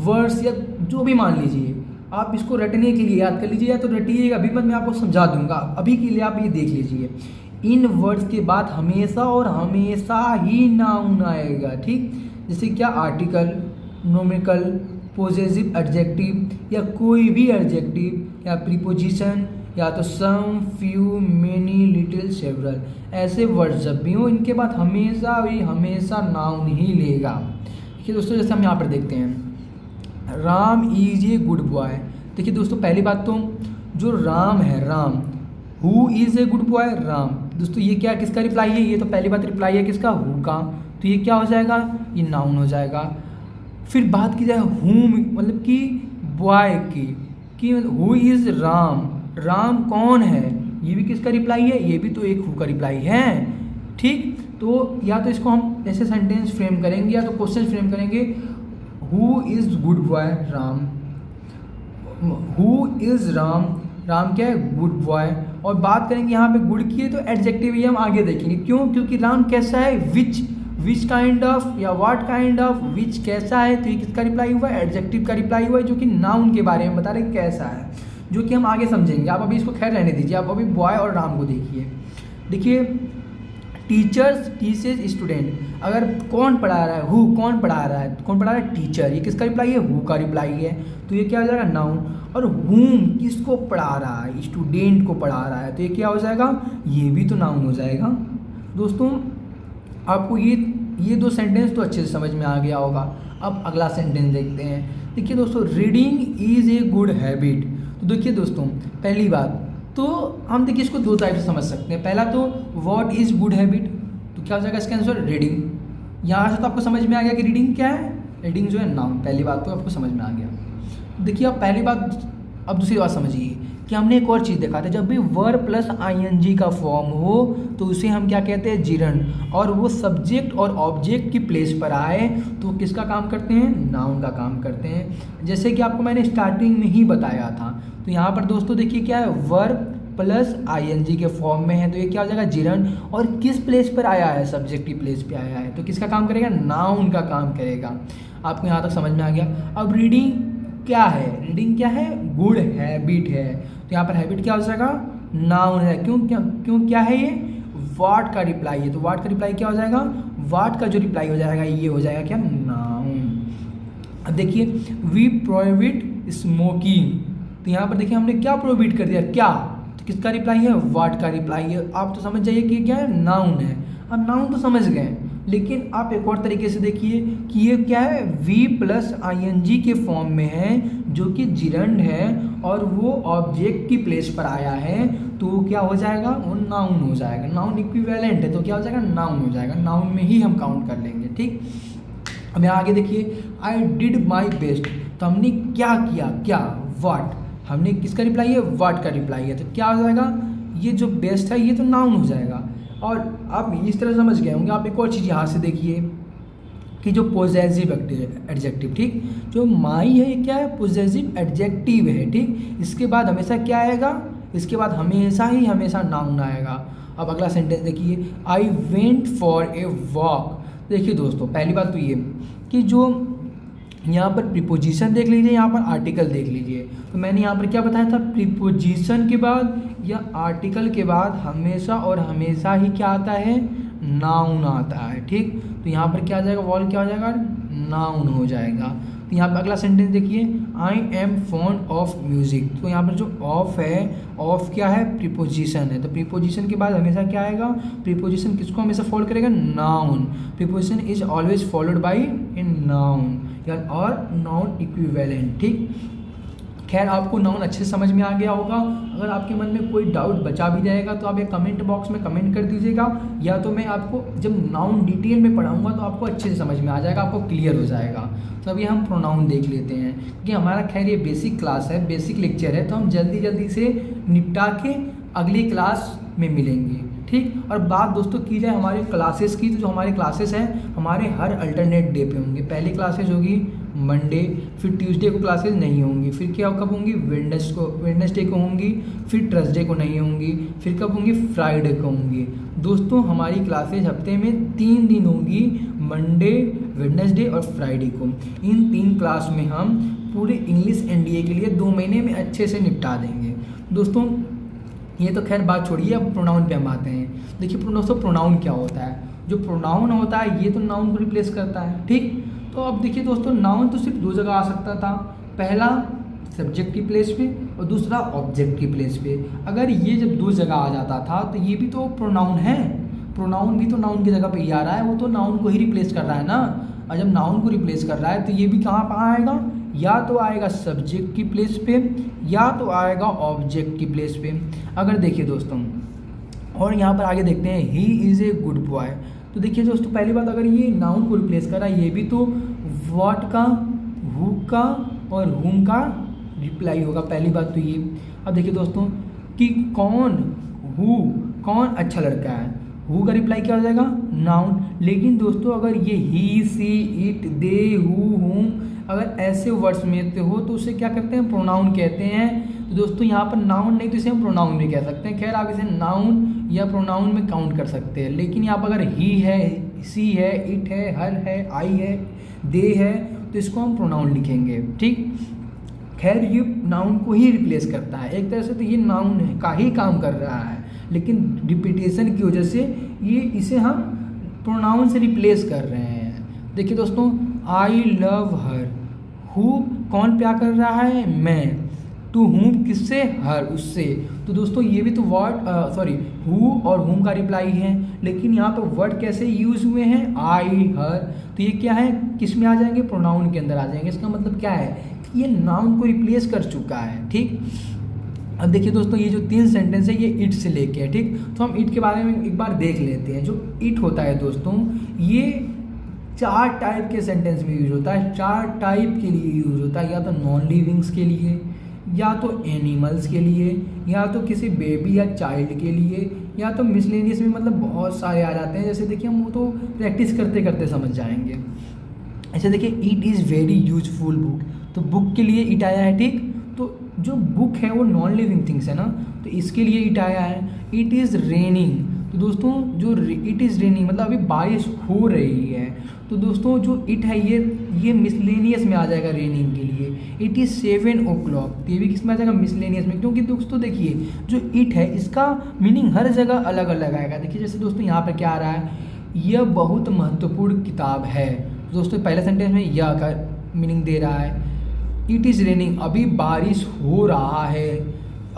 वर्ड्स या जो भी मान लीजिए, आप इसको रटने के लिए याद कर लीजिए या तो रटिएगा अभी मत, मैं आपको समझा दूंगा। अभी के लिए आप ये देख लीजिए, इन वर्ड्स के बाद हमेशा और हमेशा ही नाउन आएगा। ठीक, जैसे क्या, आर्टिकल, नोमिकल, पोजेसिव एडजेक्टिव या कोई भी एडजेक्टिव या प्रीपोजिशन या तो सम, फ्यू, मेनी, लिटिल, सेवरल, ऐसे वर्ड जब भी हो इनके बाद हमेशा भी हमेशा नाउन ही लेगा। देखिए दोस्तों, जैसे हम यहाँ पर देखते हैं, Ram is a good boy. देखिए दोस्तों, पहली बात तो जो राम है, Ram, who is a good boy, Ram. दोस्तों ये क्या, किसका रिप्लाई है, ये तो पहली बात रिप्लाई है किसका, हु का, तो ये क्या हो जाएगा, ये नाउन हो जाएगा। फिर बात की जाए हुम, मतलब कि बॉय की, कि हु इज़ राम, राम कौन है, ये भी किसका रिप्लाई है, ये भी तो एक हु का रिप्लाई है। ठीक, तो या तो इसको हम ऐसे सेंटेंस फ्रेम करेंगे या तो क्वेश्चन फ्रेम करेंगे, who is good boy, Ram, who is Ram, Ram क्या है, गुड बॉय। और बात करेंगे यहाँ पे गुड की है तो एडजेक्टिव ये हम आगे देखेंगे, क्यों, क्योंकि राम कैसा है, विच काइंड ऑफ या व्हाट काइंड ऑफ, विच कैसा है, तो ये किसका रिप्लाई हुआ है, एडजेक्टिव का रिप्लाई हुआ है, जो कि नाउन के बारे में बता रहे कैसा है, जो कि हम आगे समझेंगे। आप अभी इसको खैर रहने दीजिए, आप अभी बॉय और राम को देखिए। देखिए, टीचर्स टीचेज स्टूडेंट, अगर कौन पढ़ा रहा है, हु, कौन पढ़ा रहा है, कौन पढ़ा रहा है, टीचर, ये किसका रिप्लाई है, हु का रिप्लाई है, तो ये क्या हो जाएगा, नाउन। और हुम, किसको पढ़ा रहा है, स्टूडेंट को पढ़ा रहा है, तो ये क्या हो जाएगा, ये भी तो नाउन हो जाएगा। दोस्तों आपको ये दो सेंटेंस तो अच्छे से समझ में आ गया होगा। अब अगला सेंटेंस देखते हैं। देखिए दोस्तों, reading is a good habit. तो देखिए दोस्तों, पहली बात तो हम देखिए इसको दो टाइप से समझ सकते हैं। पहला तो व्हाट इज़ गुड हैबिट, तो क्या हो जाएगा इसका आंसर, रीडिंग। यहाँ से तो आपको समझ में आ गया कि रीडिंग क्या है, रीडिंग जो है नाउन। पहली बात तो आपको समझ में आ गया। देखिए अब पहली बात, अब दूसरी बात समझिए कि हमने एक और चीज़ देखा था, जब भी वर्ब प्लस ING का फॉर्म हो तो उसे हम क्या कहते हैं, जिरंड, और वो सब्जेक्ट और ऑब्जेक्ट की प्लेस पर आए तो किसका काम करते हैं, नाउन का काम करते हैं। जैसे कि आपको मैंने स्टार्टिंग में ही बताया था। तो यहाँ पर दोस्तों देखिए क्या है, वर्ब प्लस ING के फॉर्म में है तो ये क्या हो जाएगा, जिरंड, और किस प्लेस पर आया है, सब्जेक्ट की प्लेस पर आया है, तो किसका काम करेगा, नाउन का काम करेगा। आपको यहाँ तक समझ में आ गया। अब रीडिंग क्या है, रीडिंग क्या है, गुड हैबिट है, तो यहाँ पर हैबिट क्या हो जाएगा, नाउन है। क्यों क्या है ये, व्हाट का रिप्लाई है, तो व्हाट का रिप्लाई क्या हो जाएगा, व्हाट का जो रिप्लाई हो जाएगा ये हो जाएगा क्या, नाउन। अब देखिए, वी प्रोहिबिट स्मोकिंग, तो यहाँ पर देखिए हमने क्या प्रोहिबिट कर दिया, क्या, तो किसका रिप्लाई है, व्हाट का रिप्लाई है। आप तो समझ जाइए कि क्या है, नाउन है। अब नाउन तो समझ गए, लेकिन आप एक और तरीके से देखिए कि ये क्या है, वी प्लस ING के फॉर्म में है, जो कि जिरंड है और वो ऑब्जेक्ट की प्लेस पर आया है, तो क्या हो जाएगा, वो नाउन हो जाएगा। नाउन इक्विवेलेंट है तो क्या हो जाएगा, नाउन हो जाएगा। नाउन में ही हम काउंट कर लेंगे। ठीक, अब यहाँ आगे देखिए, आई डिड माई बेस्ट, तो हमने क्या किया, क्या, व्हाट, हमने किसका रिप्लाई है, व्हाट का रिप्लाई है, तो क्या हो जाएगा, ये जो बेस्ट है ये तो नाउन हो जाएगा। और आप इस तरह समझ गए होंगे। आप एक और चीज़ यहाँ से देखिए कि जो पोजेसिव एडजेक्टिव, ठीक, जो माई है ये क्या है, पोजेसिव एडजेक्टिव है। ठीक, इसके बाद हमेशा क्या आएगा, इसके बाद हमेशा ही हमेशा नाउन आएगा। अब अगला सेंटेंस देखिए, I went for a walk. देखिए दोस्तों, पहली बात तो ये कि जो यहाँ पर प्रीपोजिशन देख लीजिए, यहाँ पर आर्टिकल देख लीजिए। तो मैंने यहाँ पर क्या बताया था, प्रीपोजिशन के बाद या आर्टिकल के बाद हमेशा और हमेशा ही क्या आता है, नाउन आता है। ठीक, तो यहाँ पर क्या आ जाएगा, वॉल क्या हो जाएगा, नाउन हो जाएगा। तो यहाँ पर अगला सेंटेंस देखिए, I am fond of music. तो यहाँ पर जो ऑफ है, ऑफ क्या है, प्रीपोजिशन है। तो प्रीपोजिशन के बाद हमेशा क्या आएगा, प्रीपोजिशन किसको हमेशा फॉलो करेगा, noun. Preposition is always followed by in noun या और नाउन इक्विवेलेंट। ठीक, खैर आपको नाउन अच्छे से समझ में आ गया होगा। अगर आपके मन में कोई डाउट बचा भी जाएगा तो आप एक कमेंट बॉक्स में कमेंट कर दीजिएगा, या तो मैं आपको जब नाउन डिटेल में पढ़ाऊंगा तो आपको अच्छे से समझ में आ जाएगा, आपको क्लियर हो जाएगा। तो अभी हम प्रोनाउन देख लेते हैं कि हमारा खैर ये बेसिक क्लास है, बेसिक लेक्चर है, तो हम जल्दी जल्दी से निपटा के अगली क्लास में मिलेंगे। ठीक, और बात दोस्तों की जाए हमारे क्लासेस की, तो जो हमारे क्लासेस हैं हमारे हर अल्टरनेट डे पे होंगे। पहली क्लासेज होगी मंडे, फिर ट्यूसडे को क्लासेस नहीं होंगी, फिर क्या कब होंगी, वेडनेसडे को होंगी, फिर थर्सडे को नहीं होंगी, फिर कब होंगी, फ्राइडे को होंगी। दोस्तों हमारी क्लासेज हफ्ते में 3 दिन होंगी, मंडे, वेडनेसडे और फ्राइडे को। इन 3 क्लास में हम पूरे इंग्लिश एनडीए के लिए 2 महीने में अच्छे से निपटा देंगे। दोस्तों ये तो खैर बात छोड़िए, अब प्रोनाउन पे हम आते हैं। देखिए दोस्तों प्रोनाउन क्या होता है, जो प्रोनाउन होता है ये तो नाउन को रिप्लेस करता है। ठीक, तो अब देखिए दोस्तों नाउन तो सिर्फ 2 जगह आ सकता था, पहला सब्जेक्ट की प्लेस पे और दूसरा ऑब्जेक्ट की प्लेस पे। अगर ये जब 2 जगह आ जाता था तो ये भी तो प्रोनाउन है, प्रोनाउन भी तो नाउन की जगह पे ही आ रहा है, वो तो नाउन को ही रिप्लेस कर रहा है ना। और जब नाउन को रिप्लेस कर रहा है तो ये भी कहाँ आएगा, या तो आएगा सब्जेक्ट की प्लेस पे या तो आएगा ऑब्जेक्ट की प्लेस पे। अगर देखिए दोस्तों और यहाँ पर आगे देखते हैं, he is a good boy. तो देखिए दोस्तों पहली बात, अगर ये नाउन को रिप्लेस कर रहा है, ये भी तो व्हाट का, हु का और हुम का रिप्लाई होगा, पहली बात तो ये। अब देखिए दोस्तों कि कौन अच्छा लड़का है, हु का रिप्लाई क्या हो जाएगा, नाउन। लेकिन दोस्तों अगर ये ही, सी, इट, दे, हु, हुम अगर ऐसे वर्ड्स में हो तो उसे क्या करते हैं, प्रोनाउन कहते हैं। तो दोस्तों यहाँ पर नाउन नहीं तो इसे हम प्रोनाउन भी कह सकते हैं। खैर आप इसे नाउन या प्रोनाउन में काउंट कर सकते हैं, लेकिन यहाँ पर अगर ही है, सी है, इट है, हर है, आई है, दे है, तो इसको हम प्रोनाउन लिखेंगे। ठीक, खैर ये नाउन को ही रिप्लेस करता है, एक तरह से तो ये नाउन का ही काम कर रहा है, लेकिन रिपीटेशन की वजह से ये इसे हम प्रोनाउन से रिप्लेस कर रहे हैं। देखिए दोस्तों आई लव हर, हु कौन प्यार कर रहा है, मैं, टू हुम किससे, हर, उससे। तो दोस्तों ये भी तो वर्ड हु और हुम का रिप्लाई है, लेकिन यहाँ पर वर्ड कैसे यूज हुए हैं, आई, हर, तो ये क्या है, किस में आ जाएंगे, प्रोनाउन के अंदर आ जाएंगे। इसका मतलब क्या है कि ये नाउन को रिप्लेस कर चुका है। ठीक, अब देखिए दोस्तों ये जो 3 सेंटेंस है ये इट से लेके है। ठीक, तो हम इट के बारे में एक बार देख लेते हैं। जो इट होता है दोस्तों ये 4 टाइप के सेंटेंस में यूज होता है, 4 टाइप के लिए यूज होता है, या तो नॉन लिविंग्स के लिए, या तो एनिमल्स के लिए, या तो किसी बेबी या चाइल्ड के लिए, या तो मिसलेनियस में, मतलब बहुत सारे आ जाते हैं। जैसे देखिए हम वो तो प्रैक्टिस करते करते समझ जाएंगे। ऐसे देखिए it is very useful book, तो बुक के लिए इट आया है। ठीक, तो जो बुक है वो नॉन लिविंग थिंग्स है ना, तो इसके लिए इट आया है। इट इज़ रेनिंग, तो दोस्तों जो इट इज़ रेनिंग मतलब अभी बारिश हो रही है, तो दोस्तों जो इट है ये मिसलेनियस में आ जाएगा रेनिंग के लिए। इट इज़ 7 o'clock, तो ये भी किस में आ जाएगा, मिसलेनियस में, क्योंकि दोस्तों देखिए जो इट है इसका मीनिंग हर जगह अलग अलग आएगा। देखिए जैसे दोस्तों यहाँ पर क्या आ रहा है, यह बहुत महत्वपूर्ण किताब है। दोस्तों पहले सेंटेंस में यह का मीनिंग दे रहा है, इट इज़ रेनिंग अभी बारिश हो रहा है,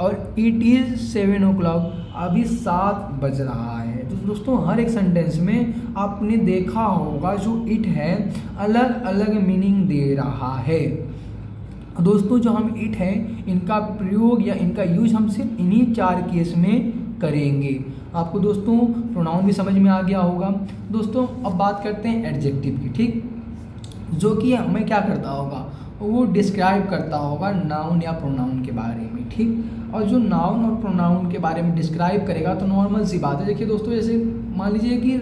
और इट इज़ 7 o'clock अभी 7 बज रहा है। तो दोस्तों हर एक सेंटेंस में आपने देखा होगा जो इट है अलग अलग मीनिंग दे रहा है। दोस्तों जो हम इट है इनका प्रयोग या इनका यूज हम सिर्फ इन्हीं 4 केस में करेंगे। आपको दोस्तों प्रोनाउन भी समझ में आ गया होगा। दोस्तों अब बात करते हैं एडजेक्टिव की। ठीक, जो कि हमें क्या करता होगा, वो डिस्क्राइब करता होगा नाउन या प्रोनाउन के बारे में। ठीक, और जो नाउन और प्रोनाउन के बारे में डिस्क्राइब करेगा तो नॉर्मल सी बात है। देखिए दोस्तों जैसे मान लीजिए कि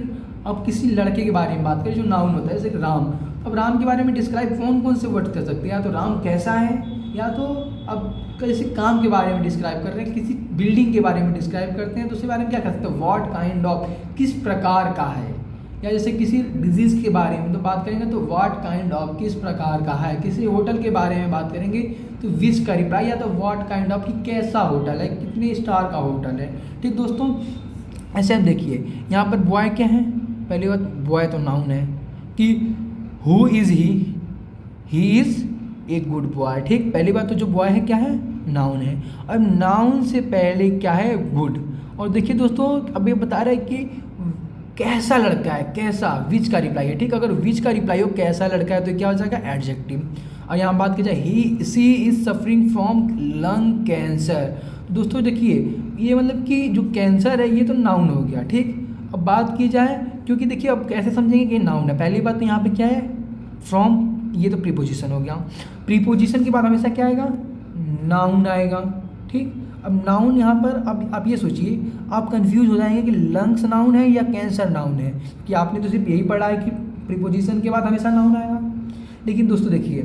अब किसी लड़के के बारे में बात करें जो नाउन होता है, जैसे राम। अब राम के बारे में डिस्क्राइब कौन से वर्ड कर सकते हैं, या तो राम कैसा है, या तो अब किसी काम के बारे में डिस्क्राइब कर रहे हैं, किसी बिल्डिंग के बारे में डिस्क्राइब करते हैं तो उसके बारे में क्या कर सकते हैं, व्हाट काइंड ऑफ, किस प्रकार का है। या जैसे किसी डिजीज़ के बारे में तो बात करेंगे तो व्हाट काइंड ऑफ, किस प्रकार का है। किसी होटल के बारे में बात करेंगे तो विच का रिप्लाई, या तो व्हाट काइंड ऑफ, कि कैसा होटल है, कितने स्टार का होटल है। ठीक दोस्तों, ऐसे आप देखिए यहाँ पर बॉय क्या है, पहली बात बॉय तो नाउन है, कि who is he is a good boy. ठीक, पहली बात तो जो बॉय है क्या है, नाउन है। अब नाउन से पहले क्या है, गुड। और देखिए दोस्तों अब ये बता रहा है कि कैसा लड़का है, कैसा, विच का रिप्लाई है। ठीक, अगर विच का रिप्लाई हो कैसा लड़का है तो क्या हो जाएगा, एडजेक्टिव। और यहाँ बात की जाए he she is suffering from lung cancer. दोस्तों देखिए ये मतलब कि जो कैंसर है ये तो नाउन हो गया। ठीक, अब बात की जाए, क्योंकि देखिए अब कैसे समझेंगे कि नाउन है। पहली बात तो यहाँ पे क्या है, फ्रॉम, ये तो प्रीपोजिशन हो गया। प्रीपोजिशन के बाद हमेशा क्या आएगा, नाउन आएगा। ठीक, अब नाउन यहाँ पर अब आप ये सोचिए, आप कंफ्यूज हो जाएंगे कि लंग्स नाउन है या कैंसर नाउन है, कि आपने तो सिर्फ यही पढ़ा है कि प्रीपोजिशन के बाद हमेशा नाउन आएगा। लेकिन दोस्तों देखिए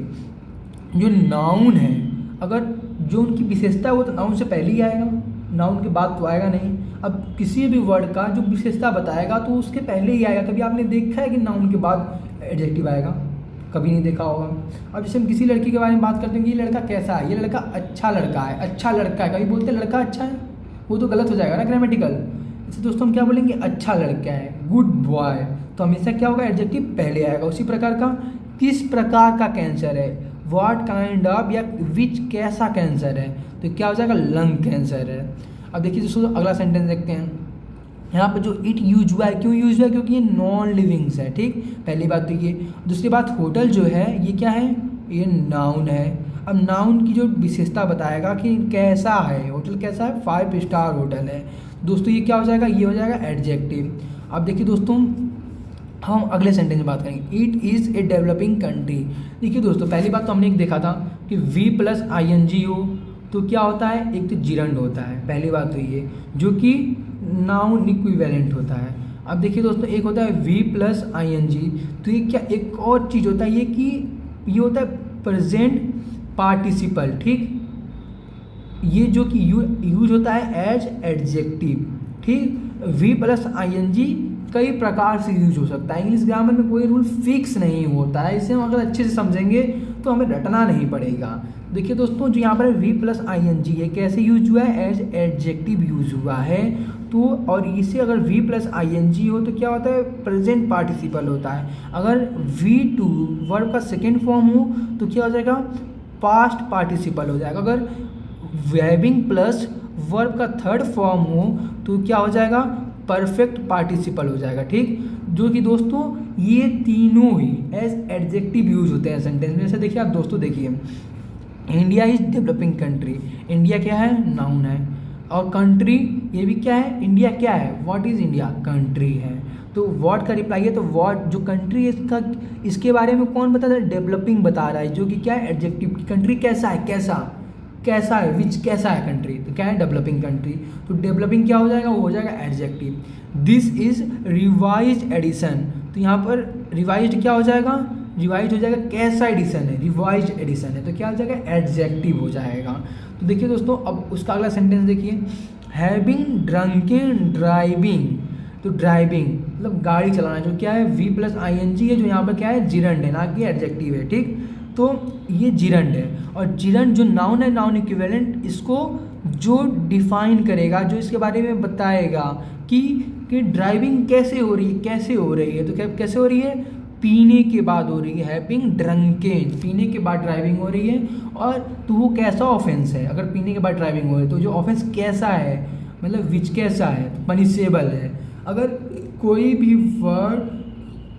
जो नाउन है, अगर जो उनकी विशेषता है वो तो नाउन से पहले ही आएगा, नाउन के बाद तो आएगा नहीं। अब किसी भी वर्ड का जो विशेषता बताएगा तो उसके पहले ही आएगा। कभी आपने देखा है कि नाउन के बाद एडजेक्टिव आएगा, कभी नहीं देखा होगा। अब जैसे हम किसी लड़की के बारे में बात करते हैं कि ये लड़का कैसा है, ये लड़का अच्छा लड़का है, अच्छा लड़का है, कभी बोलते हैं लड़का अच्छा है, वो तो गलत हो जाएगा ना ग्रामेटिकल। इससे दोस्तों हम क्या बोलेंगे, अच्छा लड़का है, गुड बॉय, तो हमेशा क्या होगा, एडजेक्टिव पहले आएगा। उसी प्रकार का किस प्रकार का कैंसर है, व्हाट काइंड ऑफ, या विच कैसा कैंसर है, तो क्या हो जाएगा, लंग कैंसर है। अब देखिए दोस्तों अगला सेंटेंस देखते हैं। यहाँ पर जो इट यूज हुआ है, क्यों यूज हुआ है, क्योंकि ये नॉन लिविंग्स है। ठीक, पहली बात तो ये। दूसरी बात होटल जो है ये क्या है, ये नाउन है। अब नाउन की जो विशेषता बताएगा कि कैसा है, होटल कैसा है, 5 स्टार होटल है। दोस्तों ये क्या हो जाएगा, ये हो जाएगा एडजेक्टिव। अब देखिए दोस्तों हम अगले सेंटेंस में बात करेंगे, it is a developing country. देखिए दोस्तों पहली बात तो हमने एक देखा था कि V plus I N G हो तो क्या होता है, एक तो जिरंड होता है, पहली बात तो ये, जो कि नाउन इक्विवेलेंट होता है। अब देखिए दोस्तों एक होता है V plus I N G, तो ये क्या एक और चीज़ होता है, ये कि ये होता है प्रेजेंट पार्टिसिपल। ठीक, ये जो कि यूज होता है एज एडजेक्टिव। ठीक, V plus I N G कई प्रकार से यूज हो सकता है, इंग्लिश ग्रामर में कोई रूल फिक्स नहीं होता है, इसे हम अगर अच्छे से समझेंगे तो हमें रटना नहीं पड़ेगा। देखिए दोस्तों जो यहाँ पर V plus I N G है कैसे यूज हुआ है, एज एडजेक्टिव यूज हुआ है। तो और इसे अगर V plus I N G हो तो क्या होता है, प्रेजेंट पार्टिसिपल होता है। अगर वी टू वर्ब का सेकेंड फॉर्म हो तो क्या हो जाएगा, पास्ट पार्टिसिपल हो जाएगा। अगर हैविंग प्लस वर्ब का थर्ड फॉर्म हो तो क्या हो जाएगा, परफेक्ट पार्टिसिपल हो जाएगा। ठीक, जो कि दोस्तों ये तीनों ही एज एडजेक्टिव यूज होते हैं सेंटेंस में। जैसे देखिए आप दोस्तों देखिए, India is developing country, India क्या है, नाउन है, और कंट्री ये भी क्या है, इंडिया क्या है, व्हाट इज इंडिया, कंट्री है। तो व्हाट का रिप्लाई है, तो व्हाट जो कंट्री है इसका, इसके बारे में कौन बता रहा है, डेवलपिंग बता रहा है, जो कि क्या है, एडजेक्टिव। कंट्री कैसा है, कैसा है, विच कैसा है कंट्री, तो क्या है, डेवलपिंग कंट्री। तो डेवलपिंग क्या हो जाएगा, वो हो जाएगा adjective. This is revised edition, तो यहाँ पर रिवाइज्ड क्या हो जाएगा, रिवाइज हो जाएगा, कैसा एडिशन है, रिवाइज एडिशन है, तो क्या हो जाएगा, एडजेक्टिव हो जाएगा। तो देखिए दोस्तों अब उसका अगला सेंटेंस देखिए, हैविंग ड्रंकन ड्राइविंग, तो ड्राइविंग मतलब गाड़ी चलाना, जो क्या है V plus I N G है, जो यहाँ पर क्या है, जिरंड है, ना कि एडजेक्टिव है। ठीक, तो ये जिरंड है, और जिरंड जो नाउन है, नाउन इक्विवेलेंट, इसको जो डिफाइन करेगा, जो इसके बारे में बताएगा कि ड्राइविंग कैसे हो रही है, तो क्या कैसे हो रही है, पीने के बाद हो रही है, हैविंग ड्रंकेन, पीने के बाद ड्राइविंग हो रही है। और तो वो कैसा ऑफेंस है, अगर पीने के बाद ड्राइविंग हो रही है तो जो ऑफेंस कैसा है, मतलब विच कैसा है, पनिशेबल है। अगर कोई भी वर्ड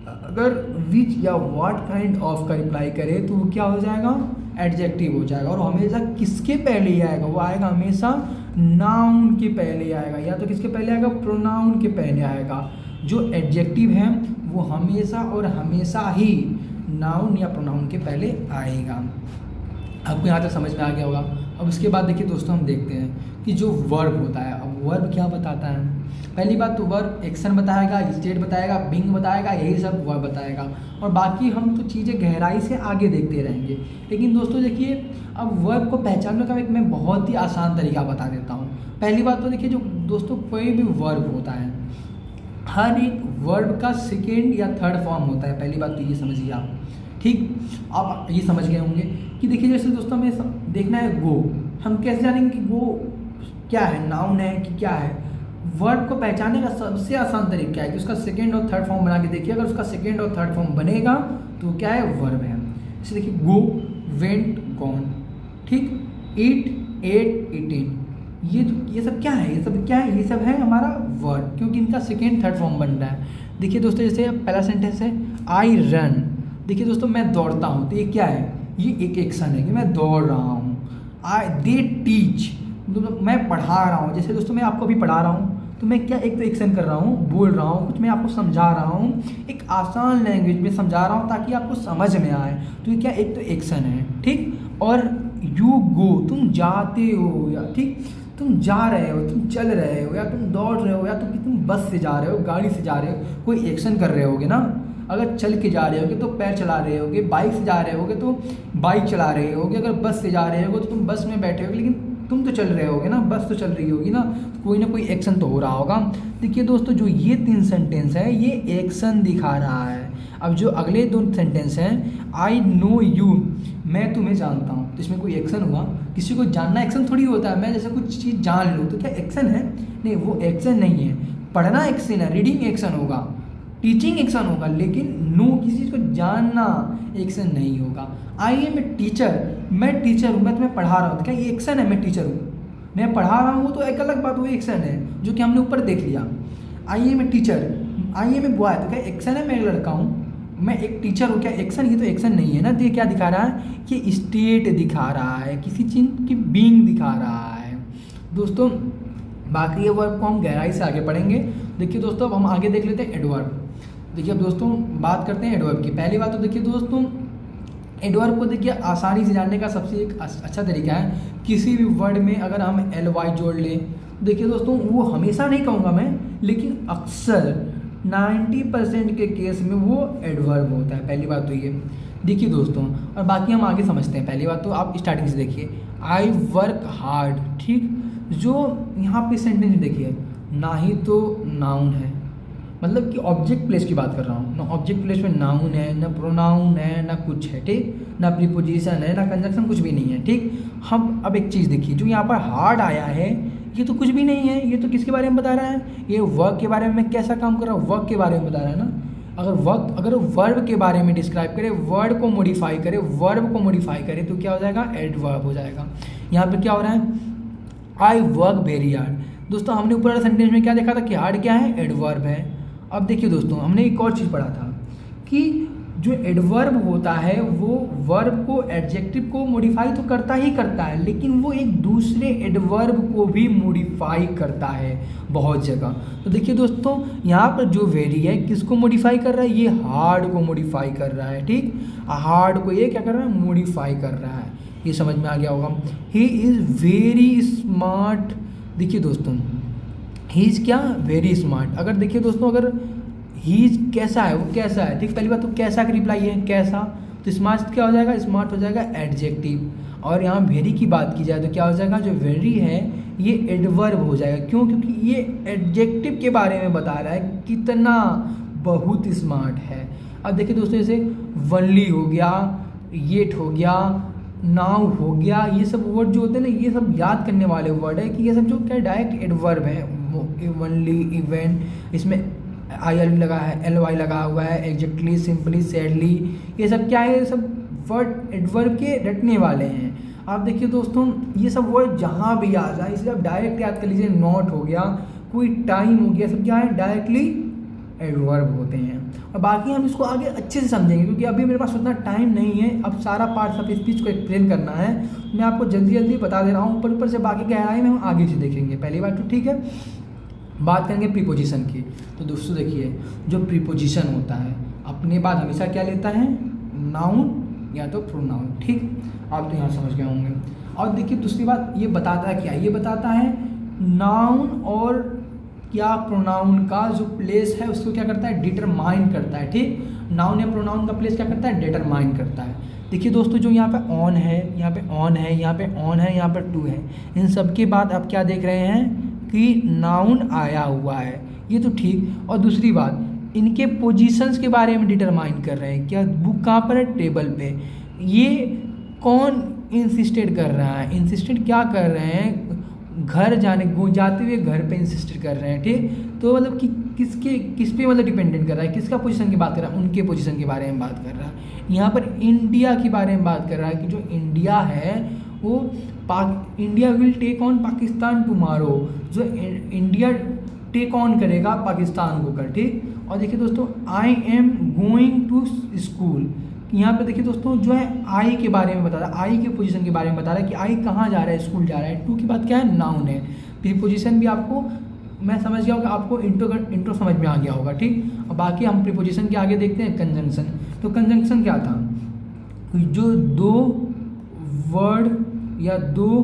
अगर विच या व्हाट काइंड ऑफ का रिप्लाई करे तो वो क्या हो जाएगा, एडजेक्टिव हो जाएगा। और हमेशा किसके पहले ही आएगा, वो आएगा हमेशा नाउन के पहले आएगा, या तो किसके पहले आएगा, प्रोनाउन के पहले आएगा। जो एडजेक्टिव है वो हमेशा और हमेशा ही नाउन या प्रोनाउन के पहले आएगा। आपको यहाँ तक समझ में आ गया होगा। अब उसके बाद देखिए दोस्तों हम देखते हैं कि जो वर्ब होता है, अब वर्ब क्या बताता है। पहली बात तो वर्ब एक्शन बताएगा, स्टेट बताएगा, बिंग बताएगा, यही सब वर्ब बताएगा, और बाकी हम तो चीज़ें गहराई से आगे देखते रहेंगे। लेकिन दोस्तों देखिए अब वर्ब को पहचानने का मैं बहुत ही आसान तरीका बता देता हूँ। पहली बात तो देखिए जो दोस्तों कोई भी वर्ब होता है, हर एक वर्ब का सेकेंड या थर्ड फॉर्म होता है। पहली बात तो ये समझिए आप। ठीक, आप ये समझ गए होंगे कि देखिए जैसे दोस्तों हमें देखना है गो, हम कैसे जानेंगे कि गो क्या है, नाउन है कि क्या है। वर्ब को पहचानने का सबसे आसान तरीका है कि उसका सेकेंड और थर्ड फॉर्म बना के देखिए। अगर उसका सेकेंड और थर्ड फॉर्म बनेगा तो क्या है, वर्ब है। जैसे देखिए गो, वेंट, गॉन, ठीक, ईट, एट, ईटिन, ये सब क्या है, ये सब क्या है, ये सब है हमारा वर्ब, क्योंकि इनका सेकेंड थर्ड फॉर्म बन रहा है। देखिए दोस्तों, जैसे पहला सेंटेंस है आई रन। देखिए दोस्तों, मैं दौड़ता हूँ, तो ये क्या है, ये एक एक्शन है कि मैं दौड़ रहा हूँ। दे टीच, मतलब मैं पढ़ा रहा हूँ। जैसे दोस्तों मैं आपको अभी पढ़ा रहा हूँ, तो मैं क्या एक तो एक्शन कर रहा हूँ, बोल रहा हूँ, कुछ मैं आपको समझा रहा हूँ, एक आसान लैंग्वेज में समझा रहा हूँ ताकि आपको समझ में आए। तो ये क्या, एक तो एक्शन है, ठीक। और यू गो, तुम जाते हो, या ठीक, तुम जा रहे हो, तुम चल रहे हो, या तुम दौड़ रहे हो, या तुम बस से जा रहे हो, गाड़ी से जा रहे हो, कोई एक्शन कर रहे होगे ना। अगर चल के जा रहे होगे तो पैर चला रहे होगे, बाइक से जा रहे होगे तो बाइक चला रहे होगे, अगर बस से जा रहे होगे तो तुम बस में बैठे होगे, लेकिन तुम तो चल रहे होगे ना, बस तो चल रही होगी ना, तो कोई एक्शन तो हो रहा होगा। देखिए दोस्तों, जो ये 3 सेंटेंस है ये एक्शन दिखा रहा है। अब जो अगले 2 सेंटेंस हैं, आई नो यू, मैं तुम्हें जानता हूँ, तो इसमें कोई एक्शन हुआ। किसी को जानना एक्शन थोड़ी होता है, मैं जैसे कुछ चीज़ जान लूँ तो क्या एक्शन है, नहीं, वो एक्शन नहीं है। पढ़ना एक्शन है, रीडिंग एक्शन होगा, टीचिंग एक्शन होगा, लेकिन नो, किसी चीज़ को जानना एक्शन नहीं होगा। आई एम ए टीचर, मैं टीचर हूँ, मैं तुम्हें पढ़ा रहा हूँ, तो क्या ये एक्शन है, मैं टीचर हूँ, मैं पढ़ा रहा हूँ, तो एक अलग बात, वो एक्शन है जो कि हमने ऊपर देख लिया। I am a teacher, I am a boy, तो क्या एक्शन है, मैं एक लड़का हूँ, मैं एक टीचर हूँ, क्या एक्शन, ये तो एक्शन नहीं है ना। तो ये क्या दिखा रहा है, कि स्टेट दिखा रहा है, किसी चीज़ की बीइंग दिखा रहा है। दोस्तों बाकी ये वर्ब को हम गहराई से आगे पढ़ेंगे। देखिए दोस्तों, अब हम आगे देख लेते हैं एडवर्ब। देखिए अब दोस्तों बात करते हैं एडवर्ब की। पहली बात तो देखिए दोस्तों, एडवर्ब को देखिए आसानी से जानने का सबसे एक अच्छा तरीका है, किसी भी वर्ड में अगर हम ly जोड़ लें, देखिए दोस्तों वो हमेशा नहीं कहूँगा मैं, लेकिन अक्सर 90% के केस में वो एडवर्ब होता है। पहली बात तो ये देखिए दोस्तों, और बाकी हम आगे समझते हैं। पहली बात तो आप स्टार्टिंग से देखिए, आई वर्क हार्ड, ठीक। जो यहाँ पे सेंटेंस देखिए, ना ही तो नाउन है, मतलब कि ऑब्जेक्ट प्लेस की बात कर रहा हूँ ना, ऑब्जेक्ट प्लेस में नाउन है ना, प्रोनाउन है ना, कुछ है, ठीक, ना प्रीपोजिशन है ना कंजक्शन, कुछ भी नहीं है, ठीक। हम अब एक चीज़ देखिए, जो यहाँ पर हार्ड आया है ये तो कुछ भी नहीं है, ये तो किसके बारे में बता रहा है, ये वर्क के बारे में। मैं कैसा काम कर रहा हूँ, वर्क के बारे में बता रहा है ना। अगर वर्ब के बारे में डिस्क्राइब करे, वर्ड को मॉडिफाई करे, वर्ब को मॉडिफाई करे, तो क्या हो जाएगा, एडवर्ब हो जाएगा। यहाँ पर क्या हो रहा है, आई वर्क वेरी हार्ड। दोस्तों हमने ऊपर वाले सेंटेंस में क्या देखा था कि हार्ड क्या है, एडवर्ब है। अब देखिए दोस्तों, हमने एक और चीज़ पढ़ा था कि जो एडवर्ब होता है वो वर्ब को, एडजेक्टिव को मॉडिफाई तो करता ही करता है, लेकिन वो एक दूसरे एडवर्ब को भी मॉडिफाई करता है बहुत जगह। तो देखिए दोस्तों, यहाँ पर जो वेरी है किसको मॉडिफाई कर रहा है, ये हार्ड को मॉडिफाई कर रहा है, ठीक। हार्ड को ये क्या कर रहा है, मॉडिफाई कर रहा है। ये समझ में आ गया होगा। He is very smart. देखिए दोस्तों, ही इज़ क्या, वेरी स्मार्ट। अगर देखिए दोस्तों, अगर ही इज़ कैसा है, वो कैसा है, ठीक। पहली बात तो कैसा का रिप्लाई है, कैसा, तो स्मार्ट क्या हो जाएगा, स्मार्ट हो जाएगा एडजेक्टिव। और यहाँ वेरी की बात की जाए तो क्या हो जाएगा, जो वेरी है ये एडवर्ब हो जाएगा। क्यों, क्योंकि ये एडजेक्टिव के बारे में बता रहा है कितना बहुत स्मार्ट है। अब देखिए दोस्तों, जैसे वनली हो गया, येट हो गया, नाउ हो गया, ये सब वर्ड जो होते हैं ना, ये सब याद करने वाले वर्ड है कि ये सब जो क्या डायरेक्ट एडवर्ब है। वनली, इवेंट, इसमें IL लगा है, LY लगा हुआ है, एग्जैक्टली, सिंपली, सैडली, ये सब क्या है, ये सब वर्ड एडवर्ब के रटने वाले हैं। आप देखिए दोस्तों, ये सब वर्ड जहाँ भी आ जाए इसलिए आप डायरेक्ट याद कर लीजिए। नॉट हो गया, कोई टाइम हो गया, सब क्या है, डायरेक्टली एडवर्ब होते हैं। और बाकी हम इसको आगे अच्छे से समझेंगे, क्योंकि अभी मेरे पास उतना टाइम नहीं है। अब सारा पार्ट ऑफ स्पीच को एक्सप्लेन करना है, मैं आपको जल्दी जल्दी बता दे रहा हूँ। ऊपर से बाकी गहराई में हम आगे से देखेंगे। पहली बात तो ठीक है, बात करेंगे प्रीपोजिशन की। तो दोस्तों देखिए, जो प्रीपोजिशन होता है अपने बाद हमेशा क्या लेता है, नाउन या तो प्रोनाउन, ठीक। आप तो यहाँ समझ गए होंगे। और देखिए दूसरी बात, ये बताता है क्या, ये बताता है नाउन और क्या प्रोनाउन का जो प्लेस है उसको क्या करता है, डिटरमाइन करता है, ठीक। नाउन या प्रोनाउन का प्लेस क्या करता है, डिटरमाइन करता है। देखिए दोस्तों, जो यहाँ पे ऑन है, यहाँ पे ऑन है, यहाँ पे ऑन है, यहाँ पर टू है, इन सब के बाद आप क्या देख रहे हैं कि नाउन आया हुआ है, ये तो ठीक। और दूसरी बात, इनके पोजीशंस के बारे में डिटरमाइन कर रहे हैं, क्या बुक कहाँ पर है, टेबल पे। ये कौन इंसिस्टेड कर रहा है, इंसिस्टेड क्या कर रहे हैं, घर जाते हुए घर पे इंसिस्ट कर रहे हैं, ठीक। तो मतलब कि किस पे मतलब डिपेंडेंट कर रहा है, किसका पोजीशन की बात कर रहा है, उनके पोजीशन के बारे में बात कर रहा है। यहाँ पर इंडिया के बारे में बात कर रहा है कि जो इंडिया है वो India will take on Pakistan tomorrow, जो इंडिया टेक ऑन करेगा पाकिस्तान को कर, ठीक। और देखिए दोस्तों, I am going to school, यहाँ पे देखिए दोस्तों जो है आई के बारे में बता रहा है, आई के पोजीशन के बारे में बता रहा है कि आई कहाँ जा रहा है, स्कूल जा रहा है। टू की बात क्या है, नाउन है। प्रीपोजिशन भी आपको मैं समझ गया होगा, आपको इंट्रो समझ में आ गया होगा, ठीक। और बाकी हम प्रीपोजिशन के आगे देखते हैं कंजंक्शन। तो कंजंक्शन क्या था, जो दो वर्ड या दो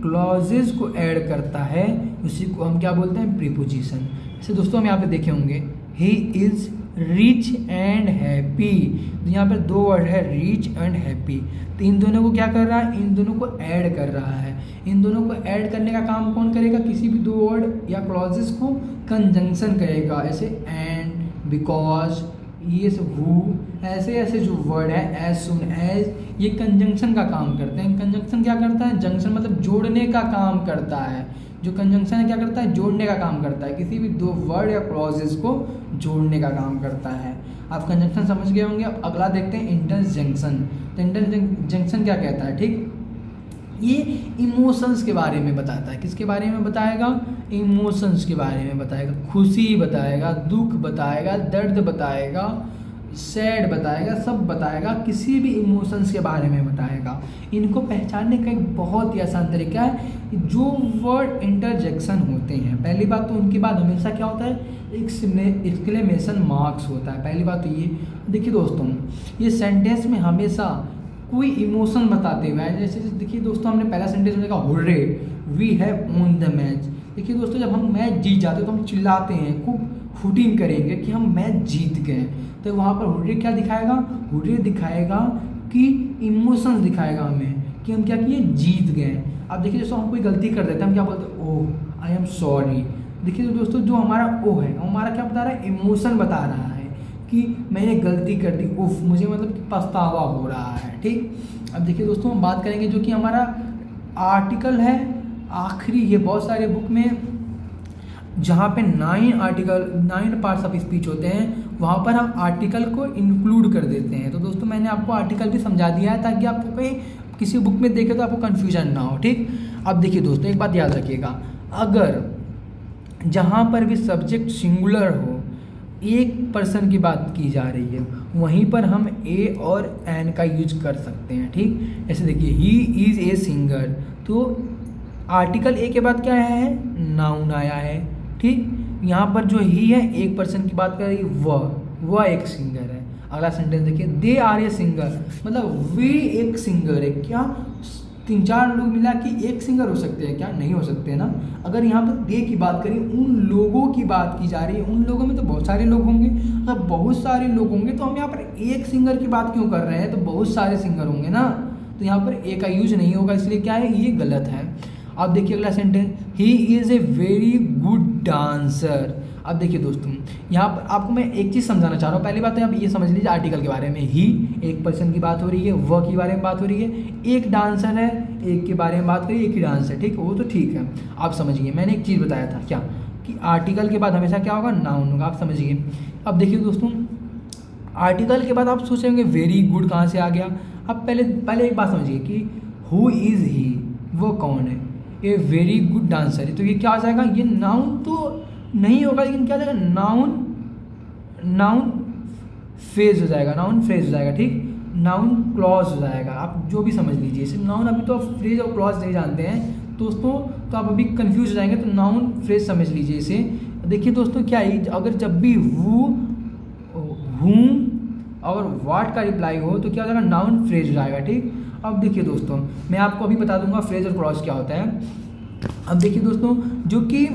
क्लॉजेज को ऐड करता है उसी को हम क्या बोलते हैं, प्रीपोजिशन। जैसे दोस्तों हम यहाँ पे देखे होंगे, he is rich and happy, तो यहाँ पर दो वर्ड है रिच एंड हैप्पी। तो इन दोनों को क्या कर रहा है, इन दोनों को ऐड कर रहा है। इन दोनों को ऐड करने का काम कौन करेगा, किसी भी दो वर्ड या क्लॉजेस को कंजंक्शन करेगा। ऐसे एंड, बिकॉज, ये हु, ऐसे ऐसे जो वर्ड है एज सुन एज, ये कंजंक्शन का काम करते हैं। कंजंक्शन क्या करता है, जंक्शन मतलब जोड़ने का काम करता है। जो कंजंक्शन है क्या करता है, जोड़ने का काम करता है, किसी भी दो वर्ड या क्लॉजेस को जोड़ने का काम करता है। आप कंजंक्शन समझ गए होंगे। अब अगला देखते हैं इंटरजेक्शन। तो इंटरजेक्शन क्या कहता है, ठीक, ये इमोशंस के बारे में बताता है। किसके बारे में बताएगा, इमोशंस के बारे में बताएगा। खुशी बताएगा, दुख बताएगा, दर्द बताएगा, सैड बताएगा, सब बताएगा, किसी भी इमोशंस के बारे में बताएगा। इनको पहचानने का एक बहुत ही आसान तरीका है, जो वर्ड इंटरजेक्शन होते हैं, पहली बात तो उनके बाद हमेशा क्या होता है, एक एक्सक्लेमेशन मार्क्स होता है। पहली बात तो ये देखिए दोस्तों, ये सेंटेंस में हमेशा कोई इमोशन बताते हुए, जैसे देखिए दोस्तों हमने पहला सेंटेंस में देखा, hurray we have won the match. देखिए दोस्तों, जब हम मैच जीत जाते हैं तो हम चिल्लाते हैं, खूब हुटिंग करेंगे कि हम मैच जीत गए। तो वहाँ पर हुर्रे क्या दिखाएगा, हुर्रे दिखाएगा कि इमोशंस दिखाएगा हमें कि हम क्या किए, जीत गए। अब देखिए दोस्तों, हम कोई गलती कर देते हैं, हम क्या बोलते हैं, ओह आई एम सॉरी। देखिए दोस्तों, जो हमारा ओ है, हमारा क्या बता रहा है, इमोशन बता रहा है कि मैंने गलती कर दी, उफ, मुझे मतलब कि पछतावा हो रहा है, ठीक। अब देखिए दोस्तों, हम बात करेंगे जो कि हमारा आर्टिकल है आखिरी, ये बहुत सारे बुक में जहाँ पे 9 पार्ट्स ऑफ स्पीच होते हैं, वहाँ पर हम आर्टिकल को इंक्लूड कर देते हैं। तो दोस्तों मैंने आपको आर्टिकल भी समझा दिया है ताकि आपको कहीं किसी बुक में देखे तो आपको कन्फ्यूजन ना हो, ठीक। अब देखिए दोस्तों, एक बात याद रखिएगा, अगर जहाँ पर भी सब्जेक्ट सिंगुलर हो, एक पर्सन की बात की जा रही है, वहीं पर हम ए और एन का यूज कर सकते हैं, ठीक। ऐसे देखिए, ही इज़ ए सिंगर, तो आर्टिकल ए के बाद क्या आया है, नाउन आया है, ठीक। यहाँ पर जो ही है एक पर्सन की बात कर रही है, वह एक सिंगर है। अगला सेंटेंस देखिए, दे आर ए सिंगर, मतलब वे एक सिंगर है। क्या 3-4 लोग मिला कि एक सिंगर हो सकते हैं क्या, नहीं हो सकते ना। अगर यहाँ पर दे की बात करें, उन लोगों की बात की जा रही है, उन लोगों में तो बहुत सारे लोग होंगे। अगर बहुत सारे लोग होंगे तो हम यहाँ पर एक सिंगर की बात क्यों कर रहे हैं, तो बहुत सारे सिंगर होंगे ना, तो यहाँ पर ए का यूज नहीं होगा, इसलिए क्या है, ये गलत है। अब देखिए अगला sentence, he is a very good dancer. अब देखिए दोस्तों, यहाँ पर आपको मैं एक चीज़ समझाना चाह रहा हूँ। पहली बात तो आप ये समझ लीजिए आर्टिकल के बारे में, ही एक पर्सन की बात हो रही है, वह के बारे में बात हो रही है, एक डांसर है, एक के बारे में बात करिए, एक ही डांस है, ठीक। वो तो ठीक है, आप समझिए। मैंने एक चीज़ बताया था क्या, कि आर्टिकल के बाद हमेशा क्या होगा, नाउन होगा, आप समझिए। अब देखिए दोस्तों, आर्टिकल के बाद आप सोचेंगे वेरी गुड कहाँ से आ गया। अब पहले एक बात समझिए कि हु इज़ ही, वो कौन है, ए वेरी गुड डांसर है, तो ये क्या आ जाएगा, ये नाउन तो नहीं होगा, लेकिन क्या आ जाएगा, नाउन फ्रेज हो जाएगा, नाउन फ्रेज हो जाएगा, ठीक। नाउन क्लॉज हो जाएगा, आप जो भी समझ लीजिए इसे। नाउन अभी तो आप फ्रेज और क्लॉज नहीं जानते हैं दोस्तों, तो आप अभी कंफ्यूज हो जाएंगे, तो नाउन फ्रेज समझ लीजिए इसे। देखिए दोस्तों, क्या है, अगर जब भी हु, whom और व्हाट का रिप्लाई हो तो क्या हो जाएगा, नाउन फ्रेज हो जाएगा, ठीक। अब देखिए दोस्तों, मैं आपको अभी बता दूंगा फ्रेज और क्लॉज क्या होता है। अब देखिए दोस्तों, जो कि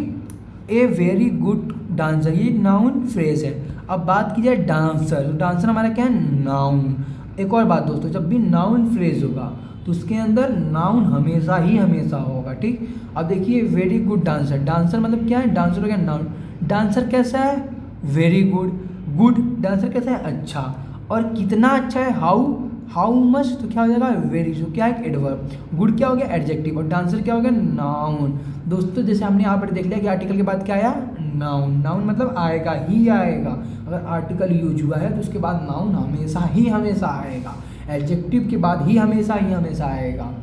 ए वेरी गुड डांसर, ये नाउन फ्रेज है। अब बात की जाए डांसर, तो डांसर हमारा क्या है, नाउन। एक और बात दोस्तों, जब भी नाउन फ्रेज होगा तो उसके अंदर नाउन हमेशा ही हमेशा होगा, ठीक। अब देखिए, वेरी गुड डांसर, डांसर मतलब क्या है, डांसर हो गया नाउन। डांसर कैसा है, वेरी गुड। गुड डांसर कैसा है, अच्छा। और कितना अच्छा है, हाउ हाउ मच तो क्या हो जाएगा वेरी, जो क्या है एडवर्ब। गुड क्या हो गया एडजेक्टिव, और डांसर क्या हो गया नाउन। दोस्तों जैसे हमने यहाँ पर देख लिया कि आर्टिकल के बाद क्या आया नाउन। नाउन मतलब आएगा ही आएगा, अगर आर्टिकल यूज हुआ है तो उसके बाद नाउन हमेशा आएगा, एडजेक्टिव के बाद ही हमेशा आएगा।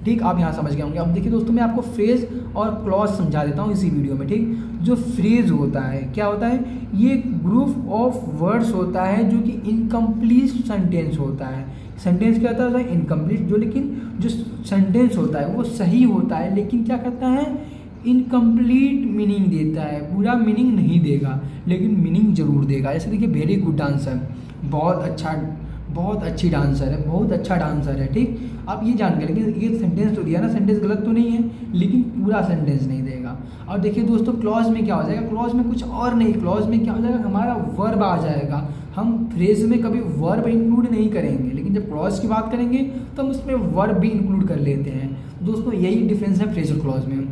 ठीक, आप यहाँ समझ गए होंगे। अब देखिए दोस्तों मैं आपको फ्रेज और क्लॉज समझा देता हूँ इसी वीडियो में। ठीक, जो फ्रेज होता है क्या होता है, ये ग्रुप ऑफ वर्ड्स होता है जो कि इनकम्प्लीट सेंटेंस होता है। सेंटेंस क्या होता है इनकम्प्लीट, जो लेकिन जो सेंटेंस होता है वो सही होता है लेकिन क्या करता है इनकम्प्लीट मीनिंग देता है, पूरा मीनिंग नहीं देगा लेकिन मीनिंग जरूर देगा। जैसे देखिए वेरी गुड डांसर, बहुत अच्छी डांसर है, बहुत अच्छा डांसर है। ठीक, आप ये जान गए लेकिन ये सेंटेंस तो दिया ना, सेंटेंस गलत तो नहीं है लेकिन पूरा सेंटेंस नहीं देगा। और देखिए दोस्तों क्लॉज में क्या हो जाएगा, क्लॉज में कुछ और नहीं, क्लॉज में क्या हो जाएगा हमारा वर्ब आ जाएगा। हम फ्रेज में कभी वर्ब इंक्लूड नहीं करेंगे लेकिन जब क्लॉज की बात करेंगे तो हम उसमें वर्ब भी इंक्लूड कर लेते हैं। दोस्तों यही डिफरेंस है फ्रेज और क्लॉज में।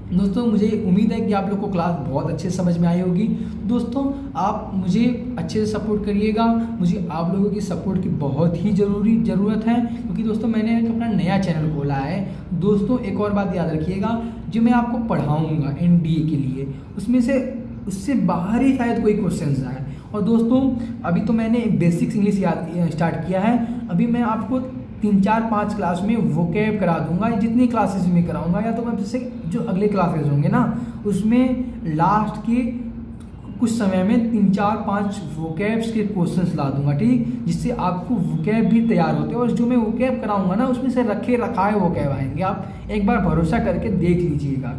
दोस्तों मुझे उम्मीद है कि आप लोग को क्लास बहुत अच्छे से समझ में आई होगी। दोस्तों आप मुझे अच्छे से सपोर्ट करिएगा, मुझे आप लोगों की सपोर्ट की बहुत ही ज़रूरत है क्योंकि दोस्तों मैंने एक अपना नया चैनल खोला है। दोस्तों एक और बात याद रखिएगा, जो मैं आपको पढ़ाऊँगा NDA के लिए उससे बाहर ही शायद कोई क्वेश्चन आए। और दोस्तों अभी तो मैंने बेसिक्स इंग्लिश स्टार्ट किया है, अभी मैं आपको 3-4-5 क्लास में वोकैब करा दूंगा, जितनी क्लासेस में कराऊंगा, या तो मैं जैसे जो अगले क्लासेस होंगे ना उसमें लास्ट के कुछ समय में 3-4-5 वोकैब्स के क्वेश्चंस ला दूंगा। ठीक, जिससे आपको वोकैब भी तैयार होते हैं और जो मैं वोकैब कराऊंगा ना उसमें से रखाए वोकैब आएंगे। आप एक बार भरोसा करके देख लीजिएगा,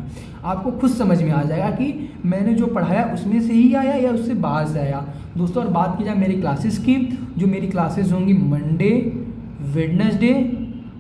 आपको खुद समझ में आ जाएगा कि मैंने जो पढ़ाया उसमें से ही आया या उससे बाहर से आया। दोस्तों और बात की जाए मेरी क्लासेस की, जो मेरी क्लासेस होंगी मंडे, वेडनेसडे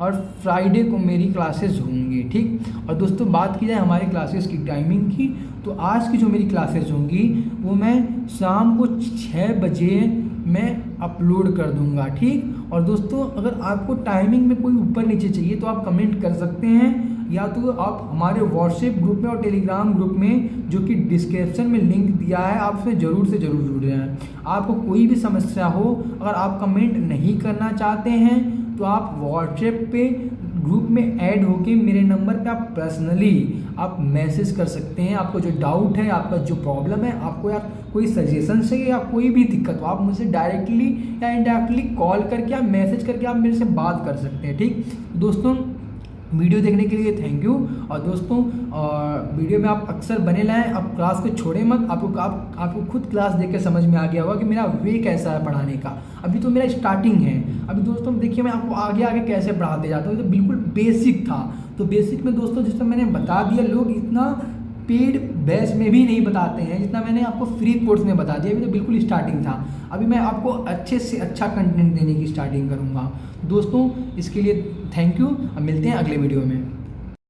और फ्राइडे को मेरी क्लासेस होंगी। ठीक, और दोस्तों बात की जाए हमारे क्लासेस की टाइमिंग की, तो आज की जो मेरी क्लासेस होंगी वो मैं शाम को 6 बजे मैं अपलोड कर दूंगा। ठीक, और दोस्तों अगर आपको टाइमिंग में कोई ऊपर नीचे चाहिए तो आप कमेंट कर सकते हैं, या तो आप हमारे व्हाट्सएप ग्रुप में और टेलीग्राम ग्रुप में जो कि डिस्क्रिप्शन में लिंक दिया है आप उसमें ज़रूर से ज़रूर जुड़ जाएं। आपको कोई भी समस्या हो, अगर आप कमेंट नहीं करना चाहते हैं तो आप व्हाट्सएप पे ग्रुप में ऐड होके मेरे नंबर पे आप पर्सनली आप मैसेज कर सकते हैं। आपको जो डाउट है, आपका जो प्रॉब्लम है, आपको या कोई सजेशन चाहिए या कोई भी दिक्कत हो, आप मुझसे डायरेक्टली या इनडायरेक्टली कॉल करके आप मैसेज करके आप मेरे से बात कर सकते हैं। ठीक दोस्तों, वीडियो देखने के लिए थैंक यू। और दोस्तों वीडियो में आप अक्सर बने रहें, आप क्लास को छोड़े मत। आपको खुद क्लास देख के समझ में आ गया होगा कि मेरा वे कैसा है पढ़ाने का। अभी तो मेरा स्टार्टिंग है, अभी दोस्तों देखिए मैं आपको आगे आगे कैसे पढ़ाते जाता हूँ। तो बिल्कुल बेसिक था, तो बेसिक में दोस्तों जिस तरह मैंने बता दिया, लोग इतना पेड बैच में भी नहीं बताते हैं जितना मैंने आपको फ्री कोर्स में बता दिया। अभी तो बिल्कुल स्टार्टिंग था, अभी मैं आपको अच्छे से अच्छा कंटेंट देने की स्टार्टिंग करूँगा। दोस्तों इसके लिए थैंक यू, अब मिलते हैं अगले वीडियो में।